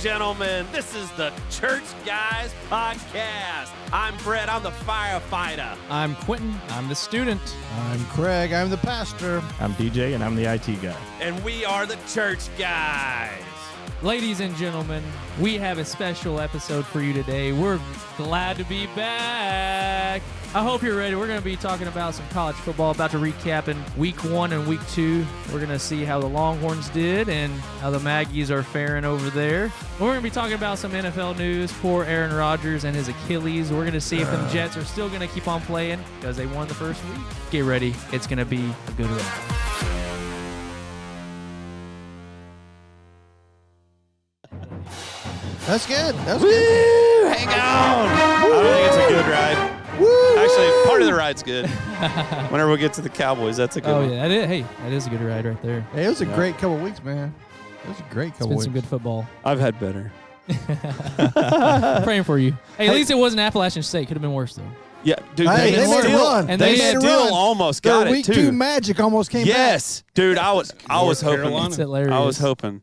gentlemen, this is the Church Guys Podcast. I'm Brett, I'm the firefighter. I'm Quentin, I'm the student. I'm Craig, I'm the pastor. I'm DJ, and I'm the IT guy. And we are the Church Guys. Ladies and gentlemen, we have a special episode for you today. We're glad to be back. I hope you're ready. We're going to be talking about some college football, about to recap in week 1 and week 2. We're going to see how the Longhorns did and how the Maggies are faring over there. We're going to be talking about some NFL news, poor Aaron Rodgers and his Achilles. We're going to see if them Jets are still going to keep on playing because they won the first week. Get ready. It's going to be a good ride. That's good. That's Woo! good. Hang on. I don't think it's a good ride. Woo! Actually, part of the ride's good. Whenever we get to the Cowboys, that's a good one. Oh, yeah. That is a good ride right there. Hey, it was a great couple weeks, man. It was a great It's couple been weeks. some good football. I've had better. Praying for you. Hey, at least it wasn't Appalachian State. Could have been worse, though. Yeah, dude, Hey, they made a still, run. And they they made a still run. almost Their got it, week too. 2 magic almost came back. Yes, dude, I was hoping. Carolina. It's hilarious. I was hoping.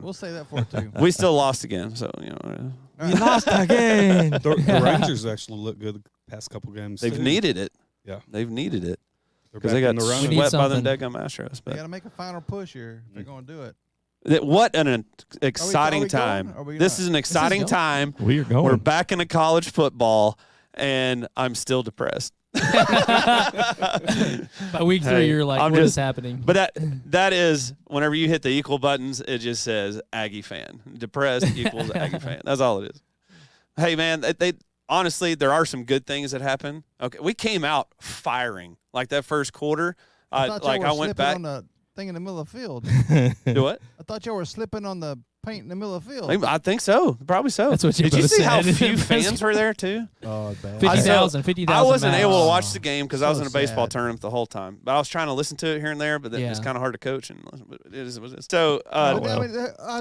We'll say that for it, too. We still lost again, so, you know. You lost again. The Rangers actually look good the past couple games. They've too. needed it. Yeah. They've needed it. They're Because back they got in the running. We need swept by them something. Daggum Astros. They got But to make a final push here if they're going to do it. what an exciting are we time. going? Are we This not? is an exciting going. time. We are going. We're back into college football, and I'm still depressed. By week 3, Hey, you're like, I'm what is just- happening? But that is, whenever you hit the equal buttons, it just says Aggie fan. Depressed equals Aggie fan. That's all it is. Hey, man, they honestly, there are some good things that happen. Okay, we came out firing. Like that first quarter, I thought like y'all I were went slipping back. on the thing in the middle of the field. Do what? I thought y'all were slipping on the paint in the middle of the field. I think so. Probably so. That's what you Did you both see how said. few fans were there too? Oh, bad. 50,000 I wasn't max. able to watch the game because I was So in a baseball sad. tournament the whole time. But I was trying to listen to it here and there, but it's Yeah. kind of hard to coach and listen. But it is what it is. So,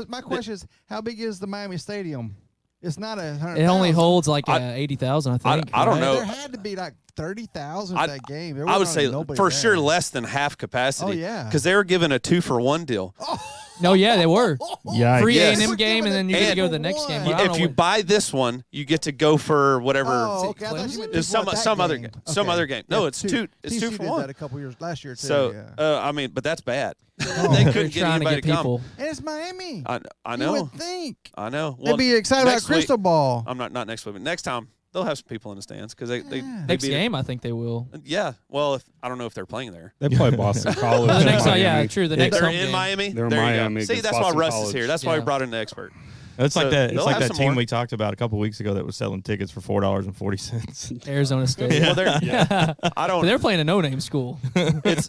My question is, how big is the Miami Stadium? It's not 100,000. It only holds like I- 80,000, I think. I don't right? know. There had to be like 30,000 at that game. There I would wasn't say nobody for there. sure less than half capacity. Oh, yeah. Because they were given a 2-for-1 deal. No, yeah, they were. Yeah, Free Yes. A&M game, and then you get to And go to the next game. But I don't If know you what- buy this one, you get to go for whatever. Oh, okay. I thought you meant There's just what, some that other game. game. Some Okay. other game. No, Yeah, it's two. It's TCU 2 for did 1. that a couple years last year too. So yeah. I mean, but that's bad. Oh. They they're couldn't get trying to anybody get to come. people. And it's Miami. I You know. would think I know. they'd be excited about next week- Crystal Ball. I'm not next week, but next time they'll have some people in the stands because they Next beat it. game, I think they will. Yeah. Well, I don't know if they're playing there. They play Boston College. The in next, Miami. yeah, true. The next They're home in game. Miami. They're in There you go. Miami See, against that's why Boston Russ is College. here. That's why we Yeah. brought in the expert. It's like So that. It's they'll like have that some team more. we talked about a couple weeks ago that was selling tickets for $4.40. Arizona State. Well, they're, I But don't. they're playing a no-name school. It's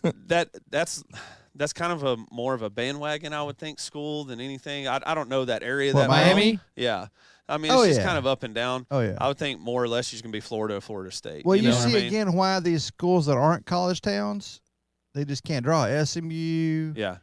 that's kind of a more of a bandwagon, I would think, school than anything. I don't know that area What, that well. Miami? Yeah. I mean, it's Oh, just yeah. kind of up and down. Oh yeah. I would think more or less she's going to be Florida State. Well, you know what I see mean? again why these schools that aren't college towns, they just can't draw. SMU, Yeah.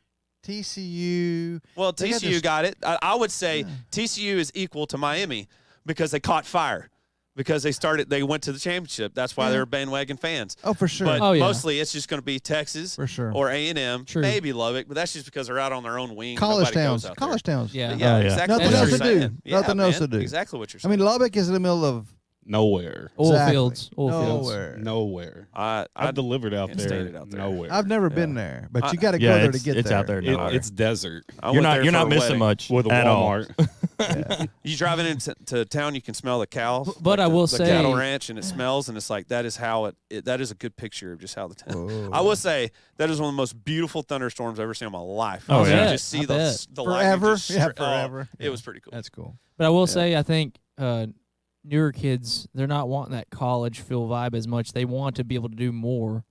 TCU. Well, They got TCU this- got it. I would say TCU is equal to Miami because they caught fire. Because they went to the championship. That's why Yeah. they're bandwagon fans. Oh, for sure. But Oh, yeah. mostly it's just going to be Texas For sure. or A&M, True. maybe Lubbock, but that's just because they're out on their own wing. college Nobody goes towns. out College towns. Yeah. there. Yeah, Oh, yeah. exactly Nothing what else you're to do. saying. Yeah, Nothing else man, to do. Exactly what you're I saying. mean, Lubbock is in the middle of Nowhere. Oil Exactly. fields. Oil fields. nowhere. Nowhere. I I've delivered out can't there. stand it out there. Nowhere. I've never been there, but you got to Yeah, go there to it's- get it's there. out there. It- No. it's desert I You're went there not for a missing wedding. much with a at all. Walmart. You driving into town, you can smell the cows. But like I will the say- cattle ranch, and it smells, and it's like that is how that is a good picture of just how the town. Whoa. I will say that is one of the most beautiful thunderstorms I've ever seen in my life. Oh, You yeah. just see I bet. the lightning Forever? just Yeah, stri- oh, forever. it was pretty cool. That's cool. But I will say, I think newer kids, they're not wanting that college feel vibe as much. They want to be able to do more.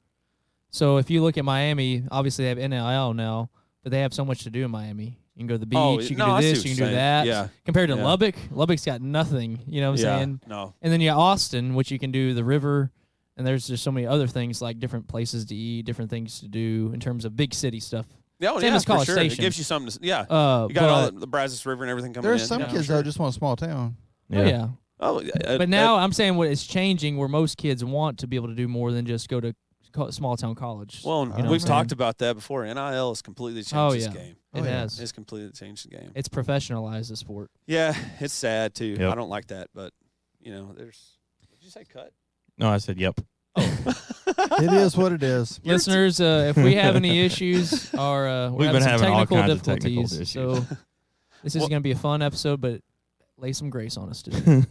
So if you look at Miami, obviously they have NIL now, but they have so much to do in Miami. You can go to the beach, Oh, you can no, I do see this, what you you're can do saying. that. Yeah. Compared to Yeah. Lubbock, Lubbock's got nothing, you know what I'm Yeah. saying? No. And then you got Austin, which you can do the river, and there's just so many other things like different places to eat, different things to do in terms of big city stuff. Yeah, Same as for College sure. Station. It gives you something to. Yeah. You got all the Brazos River and everything coming in. There's some yeah, kids sure. that just want a small town. Oh, yeah. Oh, But now I'm saying what is changing where most kids want to be able to do more than just go to small town college. Well, I don't we've know. talked about that before. NIL has completely changed this game. It yeah. has. It's completely changed the game. It's professionalized the sport. Yeah, it's sad too. Yep. I don't like that, but there's. Did you say cut? No, I said yep. It is what it is. Listeners, if we have any issues, we're We've having been some having all technical kinds of technical difficulties. issues. So this is Well- going to be a fun episode, but lay some grace on us today.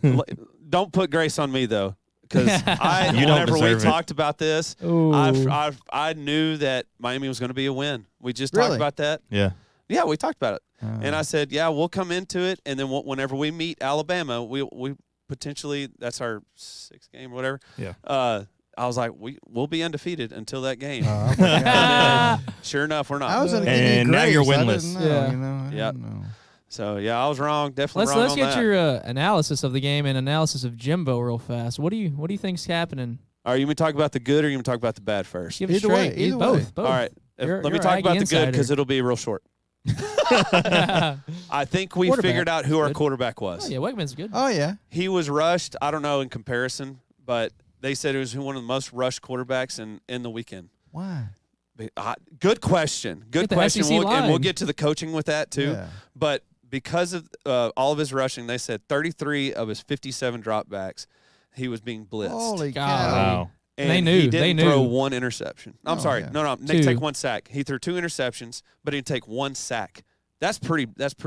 Don't put grace on me though, because You don't whenever we deserve it. talked about this, Ooh. I knew that Miami was going to be a win. We just talked Really? about that. Yeah. Yeah, we talked about it, and I said, yeah, we'll come into it, and then whenever we meet Alabama, we potentially that's our 6th game or whatever. Yeah. I was like, we'll be undefeated until that game. I forgot. Sure enough, we're not. I was going to give And you now you're grace. I winless. didn't know, Yeah. you know. I Yep. didn't know. So yeah, I was wrong. Definitely wrong Let's on get that. your analysis of the game and analysis of Jimbo real fast. What do you think's happening? Are you going to talk about the good or you going to talk about the bad first? Give it Either way, straight. either both. way. Both. All right. You're- Let me you're talk an about the Aggie good because insider. it'll be real short. Oh, I think we Quarterback. figured out who our Good. quarterback was. yeah, Wegman's good. Oh, yeah. He was rushed. I don't know in comparison, but they said it was one of the most rushed quarterbacks in the weekend. Why? Good question. Good Get the question. SEC And we'll line. get to the coaching with that too. Yeah. But because of all of his rushing, they said 33 of his 57 dropbacks, he was being blitzed. Holy God. cow. Wow. And They knew. He They didn't knew. throw one interception. I'm Oh, sorry. yeah. No, Two. take one sack. He threw 2 interceptions, but he didn't take one sack. That's pretty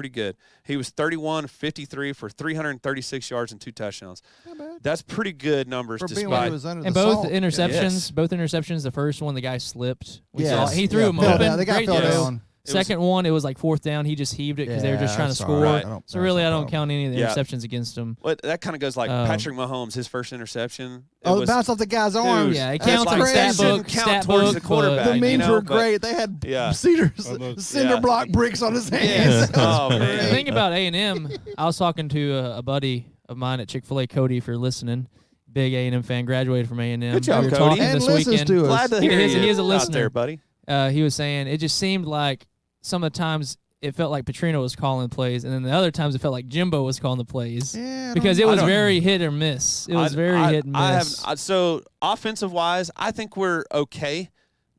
good. He was 31 of 53 for 336 yards and 2 touchdowns. Not bad. That's pretty good numbers For being when he despite was under And the both salt. interceptions, Yes. both interceptions. The first one, the guy slipped. We Yes. saw it. He threw Yeah, him fell open. down. The guy Great fell throw. down. Second one, it was like 4th down. He just heaved it because they were just Yeah, trying to that's all score. right. I don't- So that's really, no I don't problem. count any of the Yeah. interceptions against him. Well, that kind of goes like Um, Patrick Mahomes, his first interception. It Oh, was, bounce off the guy's arm. Dude, Yeah, it That's counts on crazy. stat Shouldn't book. count Stat towards book, the quarterback. The you memes know, were but- great. They had Yeah. cinder Yeah. block bricks on his hands. Yes. That was Oh, man. The thing about A&M, I was talking to a buddy of mine at Chick-fil-A, Cody, if you're listening. Big A&M fan, graduated from A&M. Good job, we were Cody. talking And this listens weekend. to us. Glad to He hear is- you he is a out listener. there, buddy. He was saying it just seemed like some of the times it felt like Petrino was calling plays, and then the other times it felt like Jimbo was calling the plays. Yeah, I Because don't- it was I don't- very hit or miss. It was very hit and miss. So offensive wise, I think we're okay.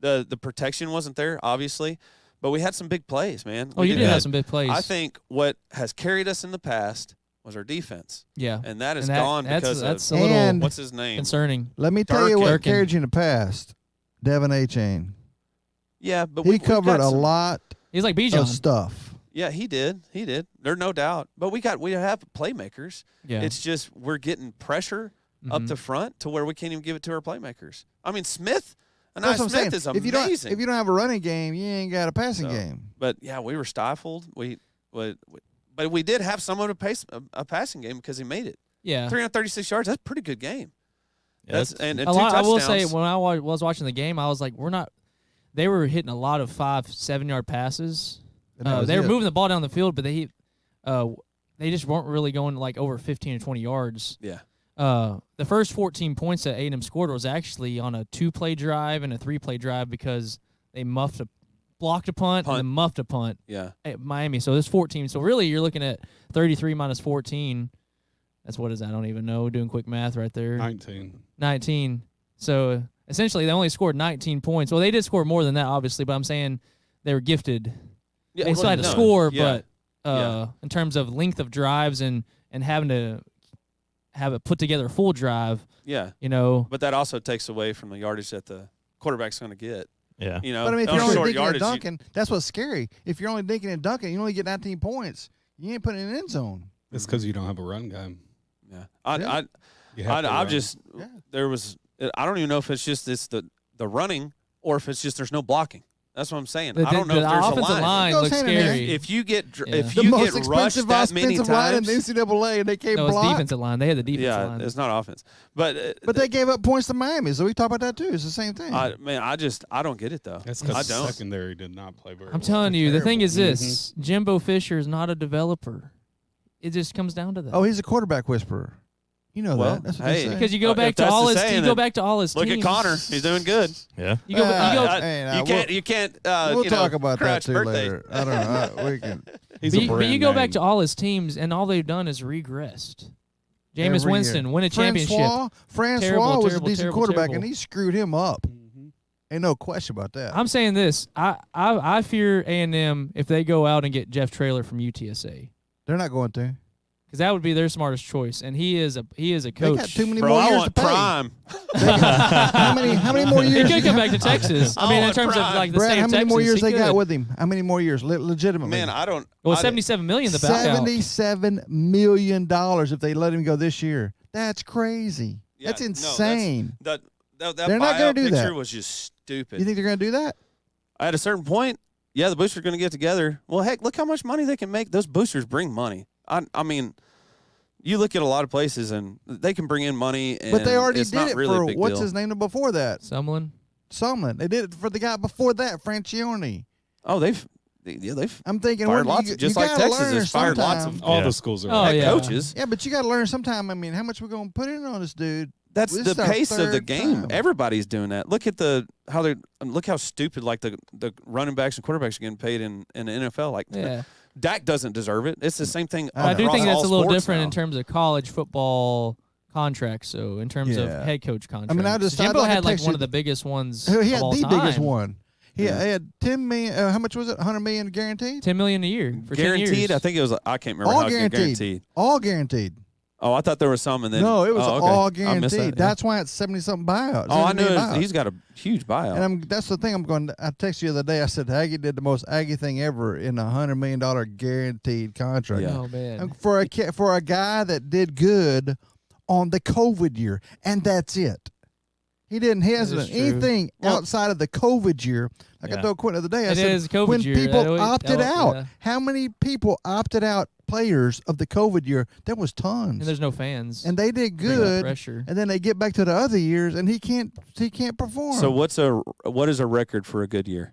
The protection wasn't there, obviously, but we had some big plays, man. Oh, We you did have some big plays. I think what has carried us in the past was our defense, yeah. and that is And gone that's because that's of a little And- what's his name? concerning. Let me tell you what Durkin. carried you in the past. Devin A. Chain. Yeah, but He we've covered got a some- lot He's like of Bijan. stuff. Yeah, he did. There's no doubt. But we have playmakers. Yeah. It's just we're getting pressure up Mhm. the front to where we can't even give it to our playmakers. I mean, Smith. And That's what I'm saying. Smith is If you don't, amazing. if you don't have a running game, you ain't got a passing So, game. But yeah, we were stifled. But we did have someone to pace a passing game because he made it. yeah. 336 yards. That's a pretty good game. Yeah, That's that's- and A 2 lot, I will touchdowns. say, when I was watching the game, I was like, we're not. They were hitting a lot of 5-7 yard passes. And that was They were it. moving the ball down the field, but they just weren't really going like over 15 or 20 yards. Yeah. The first 14 points that A&M scored was actually on a 2-play drive and a 3-play drive because they blocked a punt and then muffed a punt Yeah. at Miami. So there's 14. So really, you're looking at 33 minus 14. That's what is that? I don't even know. Doing quick math right there. 19. So essentially, they only scored 19 points. Well, they did score more than that, obviously, but I'm saying they were gifted. Yeah, They still had to no, score, yeah. but in terms of length of drives and having to have it put together a full drive, Yeah. you know. But that also takes away from the yardage that the quarterback's going to get. Yeah. You know, But I mean, if on you're only short dinking and yardage, dunking, that's what's scary. If you're only dinking and dunking, you only get 19 points. You ain't putting it in end zone. It's because you don't have a run game. yeah. You have to I'm run. just Yeah. there was. I don't even know if it's just the running or if it's just there's no blocking. That's what I'm saying. The, I don't know the if there's a offensive line It goes looks hand in hand. scary. If you get Yeah. if The you most get rushed expensive that many offensive line in times, the NCAA, and they can't no, it's block. defensive line. They had the defensive yeah, line. it's not offense. But But they gave up points to Miami, so we talk about that too. It's the same thing. I don't get it though. That's I because don't. secondary did not play very well. I'm telling you, the thing is Terrible. this: Jimbo Fisher is not a developer. It just comes down to that. Oh, he's a quarterback whisperer. You know Well, that. That's what hey, they say. Because you go If back to that's all the his, saying, you go then back to all his Look teams. at Connor. He's doing good. Yeah. You go, you go, Hey, now, You can't. You can't. We'll you know, talk about that crash too birthday. later. I don't know. We can. He's but, a brand but you go back name. to all his teams, and all they've done is regressed. Jameis Every Winston year. win a championship. Francois Terrible, was terrible, a decent terrible, quarterback, terrible. and he screwed him up. Mhm. Ain't no question about that. I'm saying this. I fear A&M if they go out and get Jeff Traylor from UTSA. They're not going to. Because that would be their smartest choice, and he is a They coach. got too many Bro, more I years want to pay. prime. How many more He years? could come back to Texas. I mean, in want terms of prime. like the Brad, state how of many Texas, more years he they got could. with him? How many more years? Legitimately. Man, I don't. Well, I- $77 million the back out. $77 million if they let him go this year. That's crazy. Yeah, That's no, insane. That They're not gonna buyout do picture that. was just stupid. You think they're going to do that? At a certain point, yeah, the boosters are going to get together. Well, heck, look how much money they can make. Those boosters bring money. I mean, you look at a lot of places and they can bring in money. And But they already it's did not it really a for big what's deal. his name before that? Sumlin. They did it for the guy before that, Francione. Oh, they've I'm thinking, fired where lots you, of, just you like gotta Texas learn has fired lots of sometime. All Yeah. the schools are. Oh, head yeah. coaches. Yeah, but you got to learn sometime. I mean, how much we going to put in on this dude? That's This the is our pace of the third game. time. Everybody's doing that. Look at look how stupid like the running backs and quarterbacks are getting paid in the NFL. Like Yeah. Dak doesn't deserve it. It's the same thing. I do across think that's all a little sports different now. in terms of college football contracts. So in terms of Yeah. head coach contracts, I just Jimbo like I had like texted- one of the biggest ones. He of had all the time. biggest one. He Yeah. had 10 million. How much was it? 100 million guaranteed. $10 million a year for 10 guaranteed. years. I think it was. I can't remember All how guaranteed. All guaranteed. Oh, I thought there was some, and then No, it was oh, okay. all I missed guaranteed. that, yeah. That's why it's 70-something buyout. Oh, I knew buyout. he's got a huge buyout. And that's the thing. I texted you the other day. I said Aggie did the most Aggie thing ever in a $100 million guaranteed contract. Yeah. Oh man. And for a guy that did good on the COVID year, and that's it. He hasn't is done true. anything Well- outside of the COVID year. Like I Yeah. told Quentin the other day, I It said is COVID when year. people That always- opted that- out, yeah. how many people opted out? Players of the COVID year, there was tons, And there's no fans. and they did Bring that good. pressure. And then they get back to the other years, and he can't perform. So what is a record for a good year?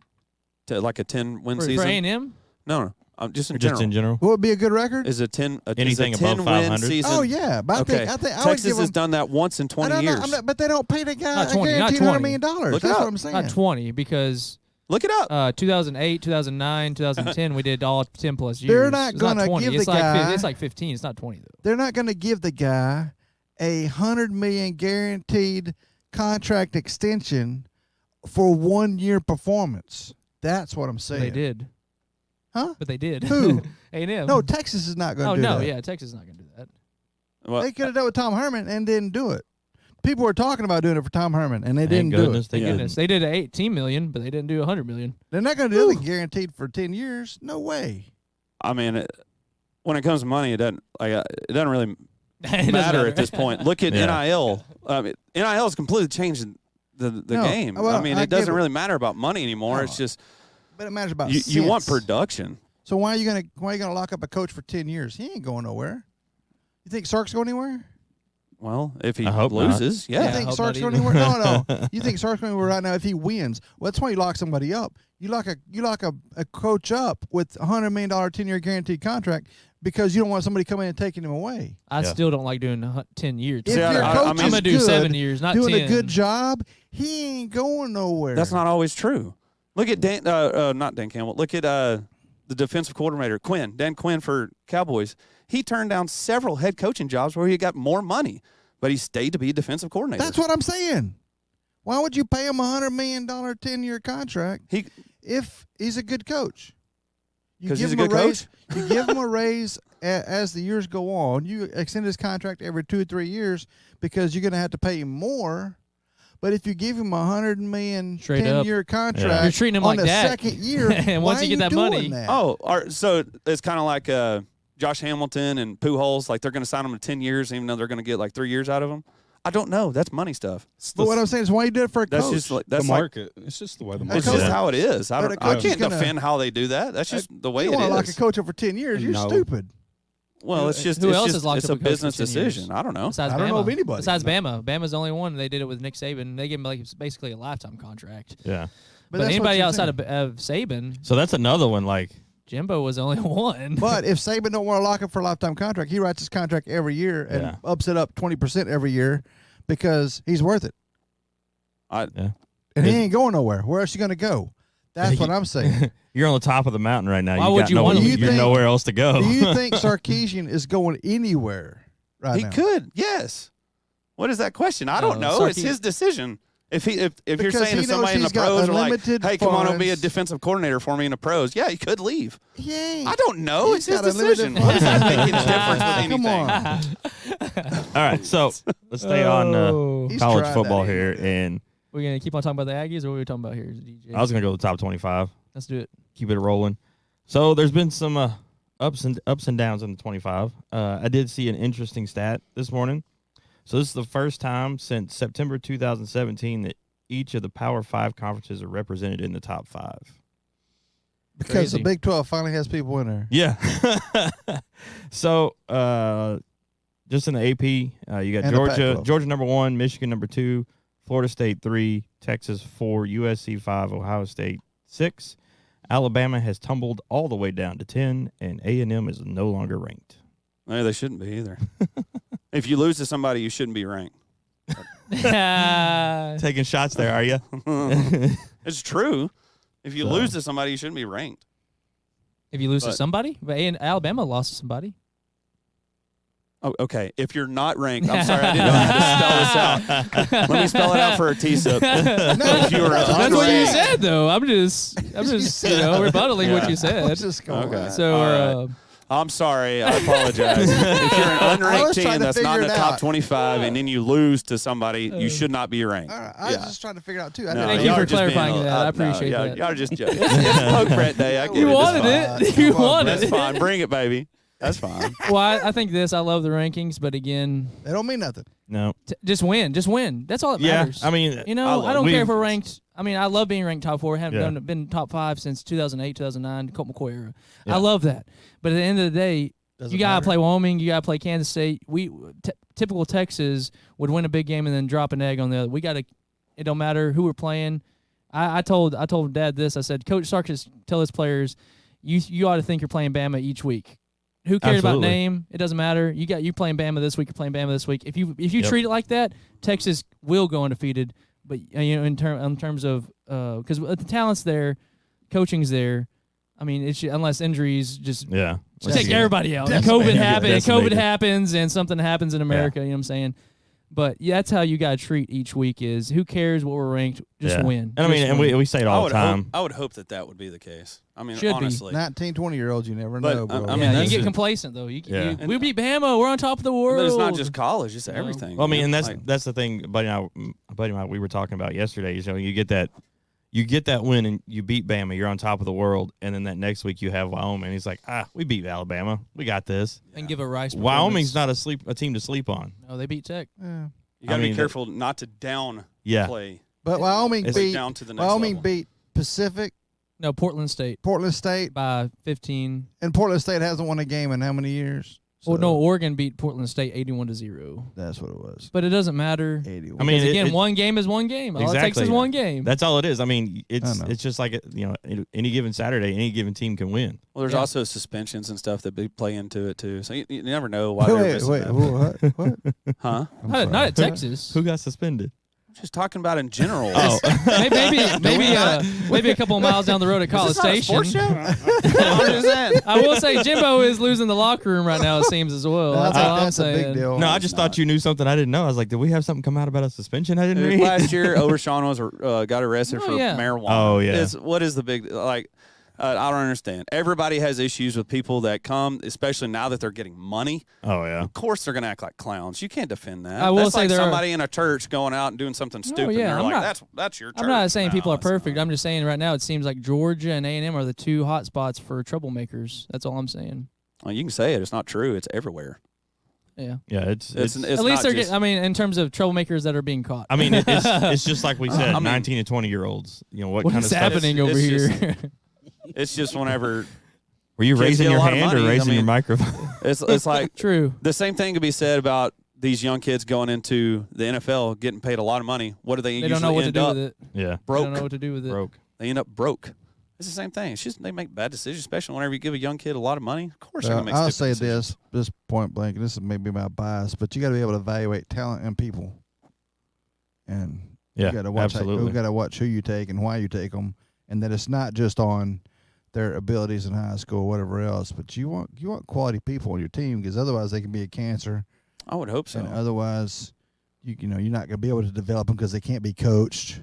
Like a 10-win For season? A&M, No, just in Or general. just in general. what would be a good record? Is a 10 Anything is a above 10-win 500? season? Oh yeah, but Okay. I think I would Texas give has him. done that once in I 20 don't know, years. but they don't pay the guy Not a 20, not guaranteed $100 million. Look That's it what up. I'm saying. not 20 because Look it up. 2008, 2009, 2010, we did all 10 plus years. They're not It's gonna 20. give it's the like guy- it's like 15. It's not 20 though. They're not going to give the guy a $100 million guaranteed contract extension for 1 year performance. That's what I'm But saying. they did. Huh? But they did. Who? A&M. No, Texas is not going to Oh do no, that. yeah, Texas is not going to do that. Well, They could have done it with Tom Herman and didn't do it. People were talking about doing it for Tom Herman, and they Thank didn't goodness do it. they Yeah. didn't. Goodness, they did 18 million, but they didn't do 100 million. They're not going to do it guaranteed for 10 years. No way. I mean, when it comes to money, it doesn't really It doesn't matter at this point. Look at Yeah. NIL. NIL has completely changed the No, game. well, I mean, I it doesn't get it. really matter about money anymore. No. It's just But it matters about you want sense. production. So why are you gonna lock up a coach for 10 years? He ain't going nowhere. You think Sark's going anywhere? Well, if he I hope not. loses, You Yeah, yeah. I think hope Sark's not going either. anywhere? No. You think Sark's going anywhere right now if he wins? Well, that's why you lock somebody up. You lock a coach up with $100 million 10-year guaranteed contract because you don't want somebody coming in and taking him away. I Yeah. still don't like doing 10 years. If See, your I coach mean- is I'm going to do good, 7 years, not doing 10. a good job, he ain't going nowhere. That's not always true. Look at not Dan Campbell. Look at the defensive coordinator Dan Quinn for Cowboys. He turned down several head coaching jobs where he got more money, but he stayed to be a defensive coordinator. That's what I'm saying. Why would you pay him $100 million 10-year contract he if he's a good coach? You 'Cause give he's a him good raise, coach? You give him a raise as the years go on. You extend his contract every 2 or 3 years because you're going to have to pay him more. But if you give him $100 million Straight up. 10-year contract, You're treating him on like the Dak. second year, And why once you are get that doing money- that? so it's kind of like Josh Hamilton and Pujols. Like they're going to sign him to 10 years, even though they're going to get like 3 years out of him. I don't know. That's money stuff. But what I'm saying is, why you do it for a That's coach? just like The that's like market. It's just the way the A market. it's just coach- how it is. I but a don't. I coach is can't gonna- defend how they do that. That's just the way you it want to lock is. a coach up for 10 years? You're No. stupid. Well, it's just Who it's else just, has locked it's up a a coach for business 10 years? decision. I don't know. Besides I don't Bama. know of anybody. Besides Bama. Bama's the only one. They did it with Nick Saban. They gave him like basically a lifetime contract. Yeah. But that's what anybody you're outside saying. of Saban, So that's another one. Like, Jimbo was the only one. But if Saban don't want to lock up for a lifetime contract, he writes his contract every year and Yeah. ups it up 20% every year because he's worth it. yeah. And he ain't going nowhere. Where else you going to go? That's what I'm saying. You're on the top of the mountain right now. Why you would got you nowhere, want to leave? You're Do you think- nowhere else to go. Do you think Sarkisian is going anywhere right He now? could, yes. What is that question? I don't No, know. It's Sarkis- his decision. If you're Because saying he to somebody in knows the he's got pros are like, unlimited hey, come on, I'll be a funds. defensive coordinator for me in the pros. Yeah, he could leave. Yeah. I don't know. He's It's his got unlimited decision. What does that funds. make any difference with anything? Come on. All right, so let's stay on Oh. He's college tried football that. here, and We're going to keep on talking about the Aggies, or what are we talking about here, DJ? I was gonna go to the top 25. Let's do it. Keep it rolling. So there's been some ups and downs in the 25. I did see an interesting stat this morning. So this is the first time since September 2017 that each of the Power 5 conferences are represented in the top 5. Because Crazy. the Big 12 finally has people in there. Yeah. So just in the AP, you got And the Georgia, Pac-12. Georgia number 1, Michigan number 2, Florida State 3, Texas 4, USC 5, Ohio State 6. Alabama has tumbled all the way down to 10, and A&M is no longer ranked. No, they shouldn't be either. If you lose to somebody, you shouldn't be ranked. Taking shots there, are you? It's true. If you lose to somebody, you shouldn't be ranked. If you lose to But- somebody, but Alabama lost to somebody. Oh, okay. If you're not ranked, I'm sorry, I didn't know how to spell this out. Let me spell it out for a T-sip. If you were That's what you unranked- said, though. I'm just rebuttaling what you said. Let's just go. Okay. on. So, All right. I'm sorry. I apologize. If you're an I unranked was trying team to that's not in figure the it top out. 25 and then you lose to somebody, you should not be ranked. All right. I was just trying to figure it out, too. I No, Thank didn't you know. for y'all are just being clarifying a- that. I no, appreciate that. Y'all are just joking. It's Poke Brett Day. I get You it. It's wanted fine. it. You Come on, wanted That's it. fine. Bring it, baby. That's fine. Well, I think this. I love the rankings, but again, They don't mean nothing. No. just win. Just win. That's all that Yeah, matters. I mean, You know, I don't care if we've- we're ranked. I mean, I love being ranked top 4. Haven't Yeah. been top 5 since 2008, 2009, Colt McCoy era. Yeah. I love that. But at the end of the day, Doesn't you got to matter. play Wyoming. You got to play Kansas State. Typical Texas would win a big game and then drop an egg on the other. We got to. It don't matter who we're playing. I told Dad this. I said, Coach Sarkis tell his players, you ought to think you're playing Bama each week. Who cares about Absolutely. name? It doesn't matter. You playing Bama this week. You're playing Bama this week. If you Yep. treat it like that, Texas will go undefeated. But in terms of because the talent's there, coaching's there. I mean, unless injuries just Yeah. take everybody out. And Decimated. COVID happens. And COVID Decimated. happens, and something happens in America. You know what I'm saying? But yeah, that's how you got to treat each week. Is who cares what we're ranked? Just Yeah. win. And I mean, Just and win. we say it all the time. I would hope that would be the case. I mean, Should be. honestly. 19, 20-year-olds, you never But, know, bro. I mean, yeah, you that's get just- complacent though. Yeah. We beat Bama. We're on top of the world. But it's not just college; it's No. everything. Well, I mean, you and know? that's the thing, buddy and I we were talking about yesterday. You know, you get that win and you beat Bama, you're on top of the world, and then that next week you have Wyoming. He's like, we beat Alabama, we got this. and give a Rice. Wyoming's performance. not a team to sleep on. No, they beat Tech. Yeah. You got to I mean, be careful not to down Yeah. play. But Wyoming It's beat down to the next Wyoming level. beat Pacific, No, Portland State Portland State, by 15. and Portland State hasn't won a game in how many years? Well, So no, Oregon beat Portland State 81-0. that's what it was. But it doesn't matter. 81. I mean, Because again, it- one game is one game. All it takes Exactly. is one game. That's all it is. I mean, it's I know. it's just like any given Saturday, any given team can win. Well, there's Yeah. also suspensions and stuff that play into it too. So you never know why they're wait, missing wait, that. what? What? Huh? I'm Not sorry. at Texas. Who got suspended? Just talking about in general. Oh, maybe a couple of miles down the road at College Is this not a Station. sports show? I'm just saying. I will say Jimbo is losing the locker room right now. It seems as well. That's all I'm that's a saying. big deal. no, I just thought you knew something I didn't know. I was like, did we have something come out about a suspension I didn't read? Last year, Overshawn was got arrested Oh, for yeah. marijuana. Oh, yeah. What is the big like? I don't understand. Everybody has issues with people that come, especially now that they're getting money. Oh yeah. Of course, they're going to act like clowns. You can't defend that. I will That's say like there are- somebody in a church going out and doing something stupid. yeah, and I'm they're like, not- that's your church. I'm not saying No, people are it's not. perfect. I'm just saying right now it seems like Georgia and A&M are the two hot spots for troublemakers. That's all I'm saying. Well, you can say it. It's not true. It's everywhere. Yeah. Yeah, it's It's At least not they're just- getting. I mean, in terms of troublemakers that are being caught. I mean, it's just like we said, I mean- 19 to 20-year-olds. You know what What's kind of stuff? happening It's over just- here? It's just whenever Were you kids raising get a your lot of hand money. or I raising your mean- microphone? it's like True. the same thing could be said about these young kids going into the NFL, getting paid a lot of money. What do they They usually don't know what to end do up? with it. Yeah, They Broke. don't know what to do with it. broke. They end up broke. It's the same thing. It's just they make bad decisions, especially whenever you give a young kid a lot of money. Of course, they're Well, gonna make I'll stupid say decisions. this point blank, and this is maybe my bias, but you got to be able to evaluate talent and people, and Yeah, you got to watch. absolutely. You got to watch who you take and why you take them, and that it's not just on their abilities in high school or whatever else, but you want quality people on your team because otherwise they can be a cancer, I would hope so. and otherwise you're not going to be able to develop them because they can't be coached.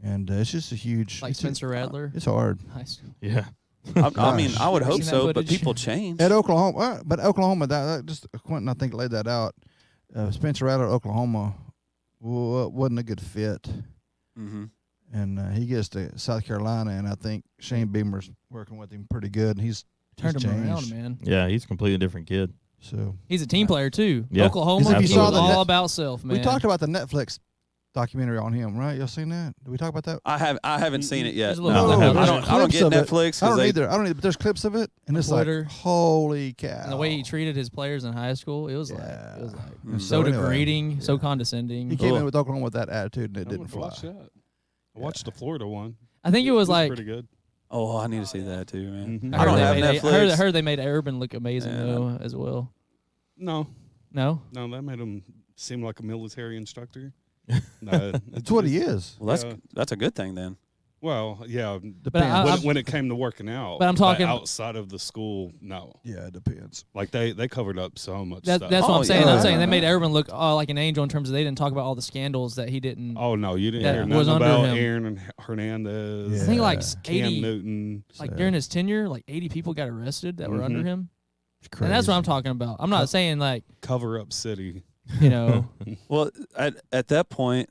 And it's just a huge. Like Spencer Rattler. It's hard. Nice. Yeah. I mean, I would Have you hope seen that so, but footage? people change. At Oklahoma, that just Quentin, I think, laid that out. Spencer Rattler at Oklahoma wasn't a good fit. Mm-hmm. And he gets to South Carolina, and I think Shane Beamer's working with him pretty good, and he's Turned him changed. around, man. Yeah, he's a completely different kid. So He's a team player too. Yeah. Oklahoma, If you he saw was the all net- about self, man. we talked about the Netflix documentary on him, right? Y'all seen that? Did we talk about that? I haven't seen it yet. There's a No, little bit. I don't Clips get of it. Netflix. I don't 'cause they- either. But there's clips of it, and it's Twitter. like, holy cow! And the way he treated his players in high school, it was Yeah. Mm. so anyway, degrading, so yeah. condescending. He came Cool. in with Oklahoma with that attitude, and it I didn't would fly. watch that. I watched the Florida one. I think it was like pretty good. Oh, I need to see that too, man. Mhm. I don't have I Netflix. heard they made Urban look amazing Yeah. though as well. No, No, that made him seem like a military instructor. No, That's what he is. Well, Yeah. that's a good thing then. Well, yeah. Depends. When it came to working out, But I'm talking- outside of the school. No, Yeah, it depends. like they covered up so much that's stuff. what Oh, I'm saying. yeah. I'm saying they made Urban look like an angel in terms of they didn't talk about all the scandals that he didn't. Oh no, you didn't that hear was nothing under about him. Aaron and Hernandez. I think like Yeah. 80, Cam Newton. like So, during his tenure, like 80 people got arrested that were under Mhm. him, it's and that's what I'm crazy. talking about. I'm not saying like Cover up city. Well, at that point,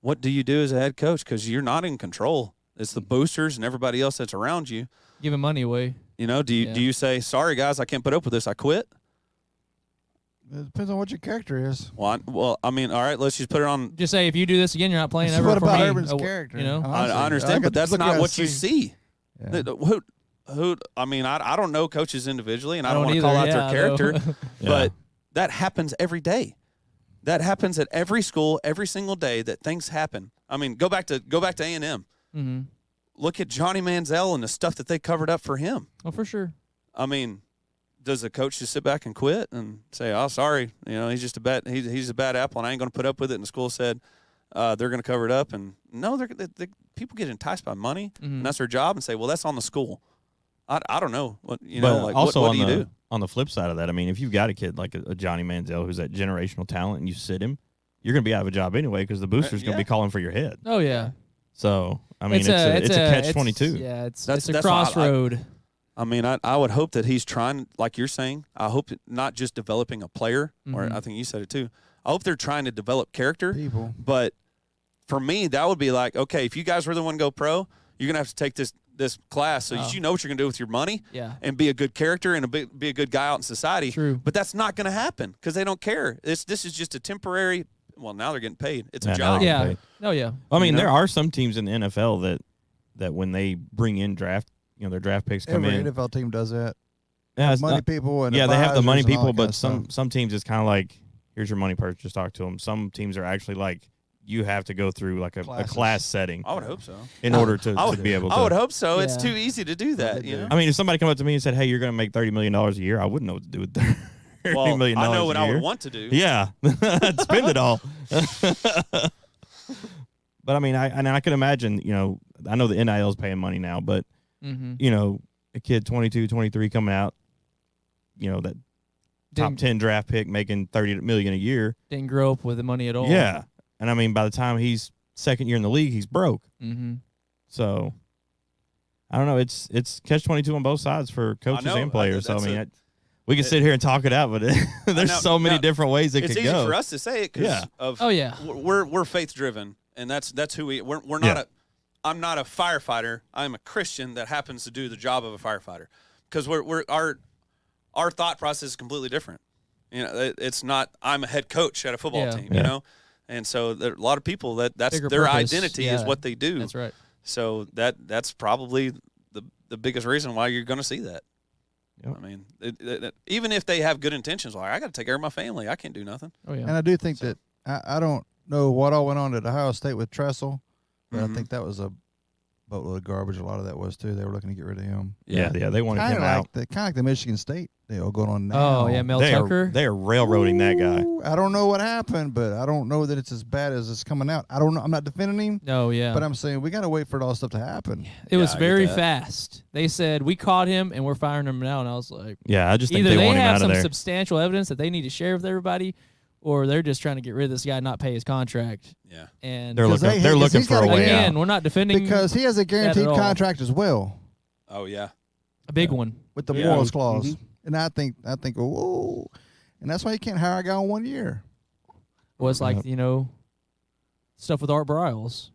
what do you do as a head coach? Because you're not in control. It's the boosters and everybody else that's around you. giving money away. You know, do you say, sorry guys, I can't put up with this, I quit? It depends on what your character is. Well, I mean, all right, let's just put it on. Just say if you do this again, you're not playing So ever what for about me. Urban's Oh, character? You know, Honestly, I understand, got but to that's look not around what you and see. Yeah. Who? I mean, I don't know coaches individually, and I don't don't want to call out either, their yeah, I know. character, Yeah. but that happens every day. That happens at every school, every single day. That things happen. I mean, go back to A&M. mm-hmm. Look at Johnny Manziel and the stuff that they covered up for him. Oh, for sure. I mean, does the coach just sit back and quit and say, "Oh, sorry, he's just he's a bad apple, and I ain't going to put up with it"? And the school said they're going to cover it up, and no, they people get enticed by money, Mhm. and that's their job, and say, "Well, that's on the school." I don't know what But also what on do you the do? on the flip side of that, I mean, if you've got a kid like a Johnny Manziel who's that generational talent, and you sit him, you're going to be out of a job anyway because the booster's going to yeah. be calling for your head. Oh yeah. So I mean, it's a catch-22. Yeah, it's That's a why I- crossroad. I mean, I would hope that he's trying, like you're saying. I hope not just developing a player, or Mhm. I think you said it too. I hope they're trying to develop character. people. But for me, that would be like, okay, if you guys really want to go pro, you're gonna have to take this class so Oh. that you know what you're gonna do with your money Yeah. and be a good character and be a good guy out in society. True. But that's not gonna happen because they don't care. This is just a temporary. Well, now they're getting paid. It's Yeah, a now job. they're Yeah. getting Oh yeah. I mean, You know? there are some teams in the NFL that when they bring in their draft picks come Every in. NFL team does that. Yeah, it's Money not- people and yeah, they have the money advisors and all people, that kinda but stuff. some teams it's kind of like, here's your money purchase, talk to them. Some teams are actually like, you have to go through like a Classes. class setting I would hope so. in order to I would be able to. I would hope so. It's Yeah. too easy to do that. they You do. know. I mean, if somebody come up to me and said, "Hey, you're going to make $30 million a year," I wouldn't know what to do with $30 Well, million I know what a I year. would want to do. Yeah, spend it all. But I mean, I can imagine. I know the NIL is paying money now, but Mm-hmm. A kid 22, 23 coming out, that top 10 draft pick making $30 million a year. Didn't grow up with the money at all. Yeah, and I mean, by the time he's second year in the league, he's broke. Mm-hmm. So I don't know. It's catch-22 on both sides for coaches know. and players. So I That's mean, a- we can sit here and talk it out, but there's know. so many Now, different ways it It's could easy go. for us to say it because Yeah. of Oh yeah. we're faith driven, and that's who we're not Yeah. I'm not a firefighter. I'm a Christian that happens to do the job of a firefighter because our thought process is completely different. It's not I'm a head coach at a football Yeah. team, Yeah. and so there are a lot of people that's Bigger their purpose. identity is Yeah. what they do. That's right. So that's probably the biggest reason why you're going to see that. Yep. I mean, even if they have good intentions, like I got to take care of my family, I can't do nothing. Oh yeah. And I do think that I don't know what all went on at Ohio State with Tressel, but Mhm. I think that was a boatload of garbage. A lot of that was too. They were looking to get rid of him. Yeah, they wanted Kind him of out. like the Michigan State deal going on now. Oh yeah, Mel They Tucker. are railroading that guy. Ooh, I don't know what happened, but I don't know that it's as bad as it's coming out. I don't know. I'm not defending him, No, yeah. but I'm saying we got to wait for all this stuff to happen. It was I get very that. fast. They said we caught him and we're firing him now, and I was like, Yeah, I just think either they they want him have out of some there. substantial evidence that they need to share with everybody, or they're just trying to get rid of this guy and not pay his contract. Yeah. And They're looking. They're looking he's for a gotta way get- out. again, we're not defending because he has a guaranteed at all. contract as well Oh yeah. a big one. with the Yeah. morals clause. Mhm. And I think, whoa, and that's why you can't hire a guy on 1 year. Well, it's like, Yep. Stuff with Art Briles,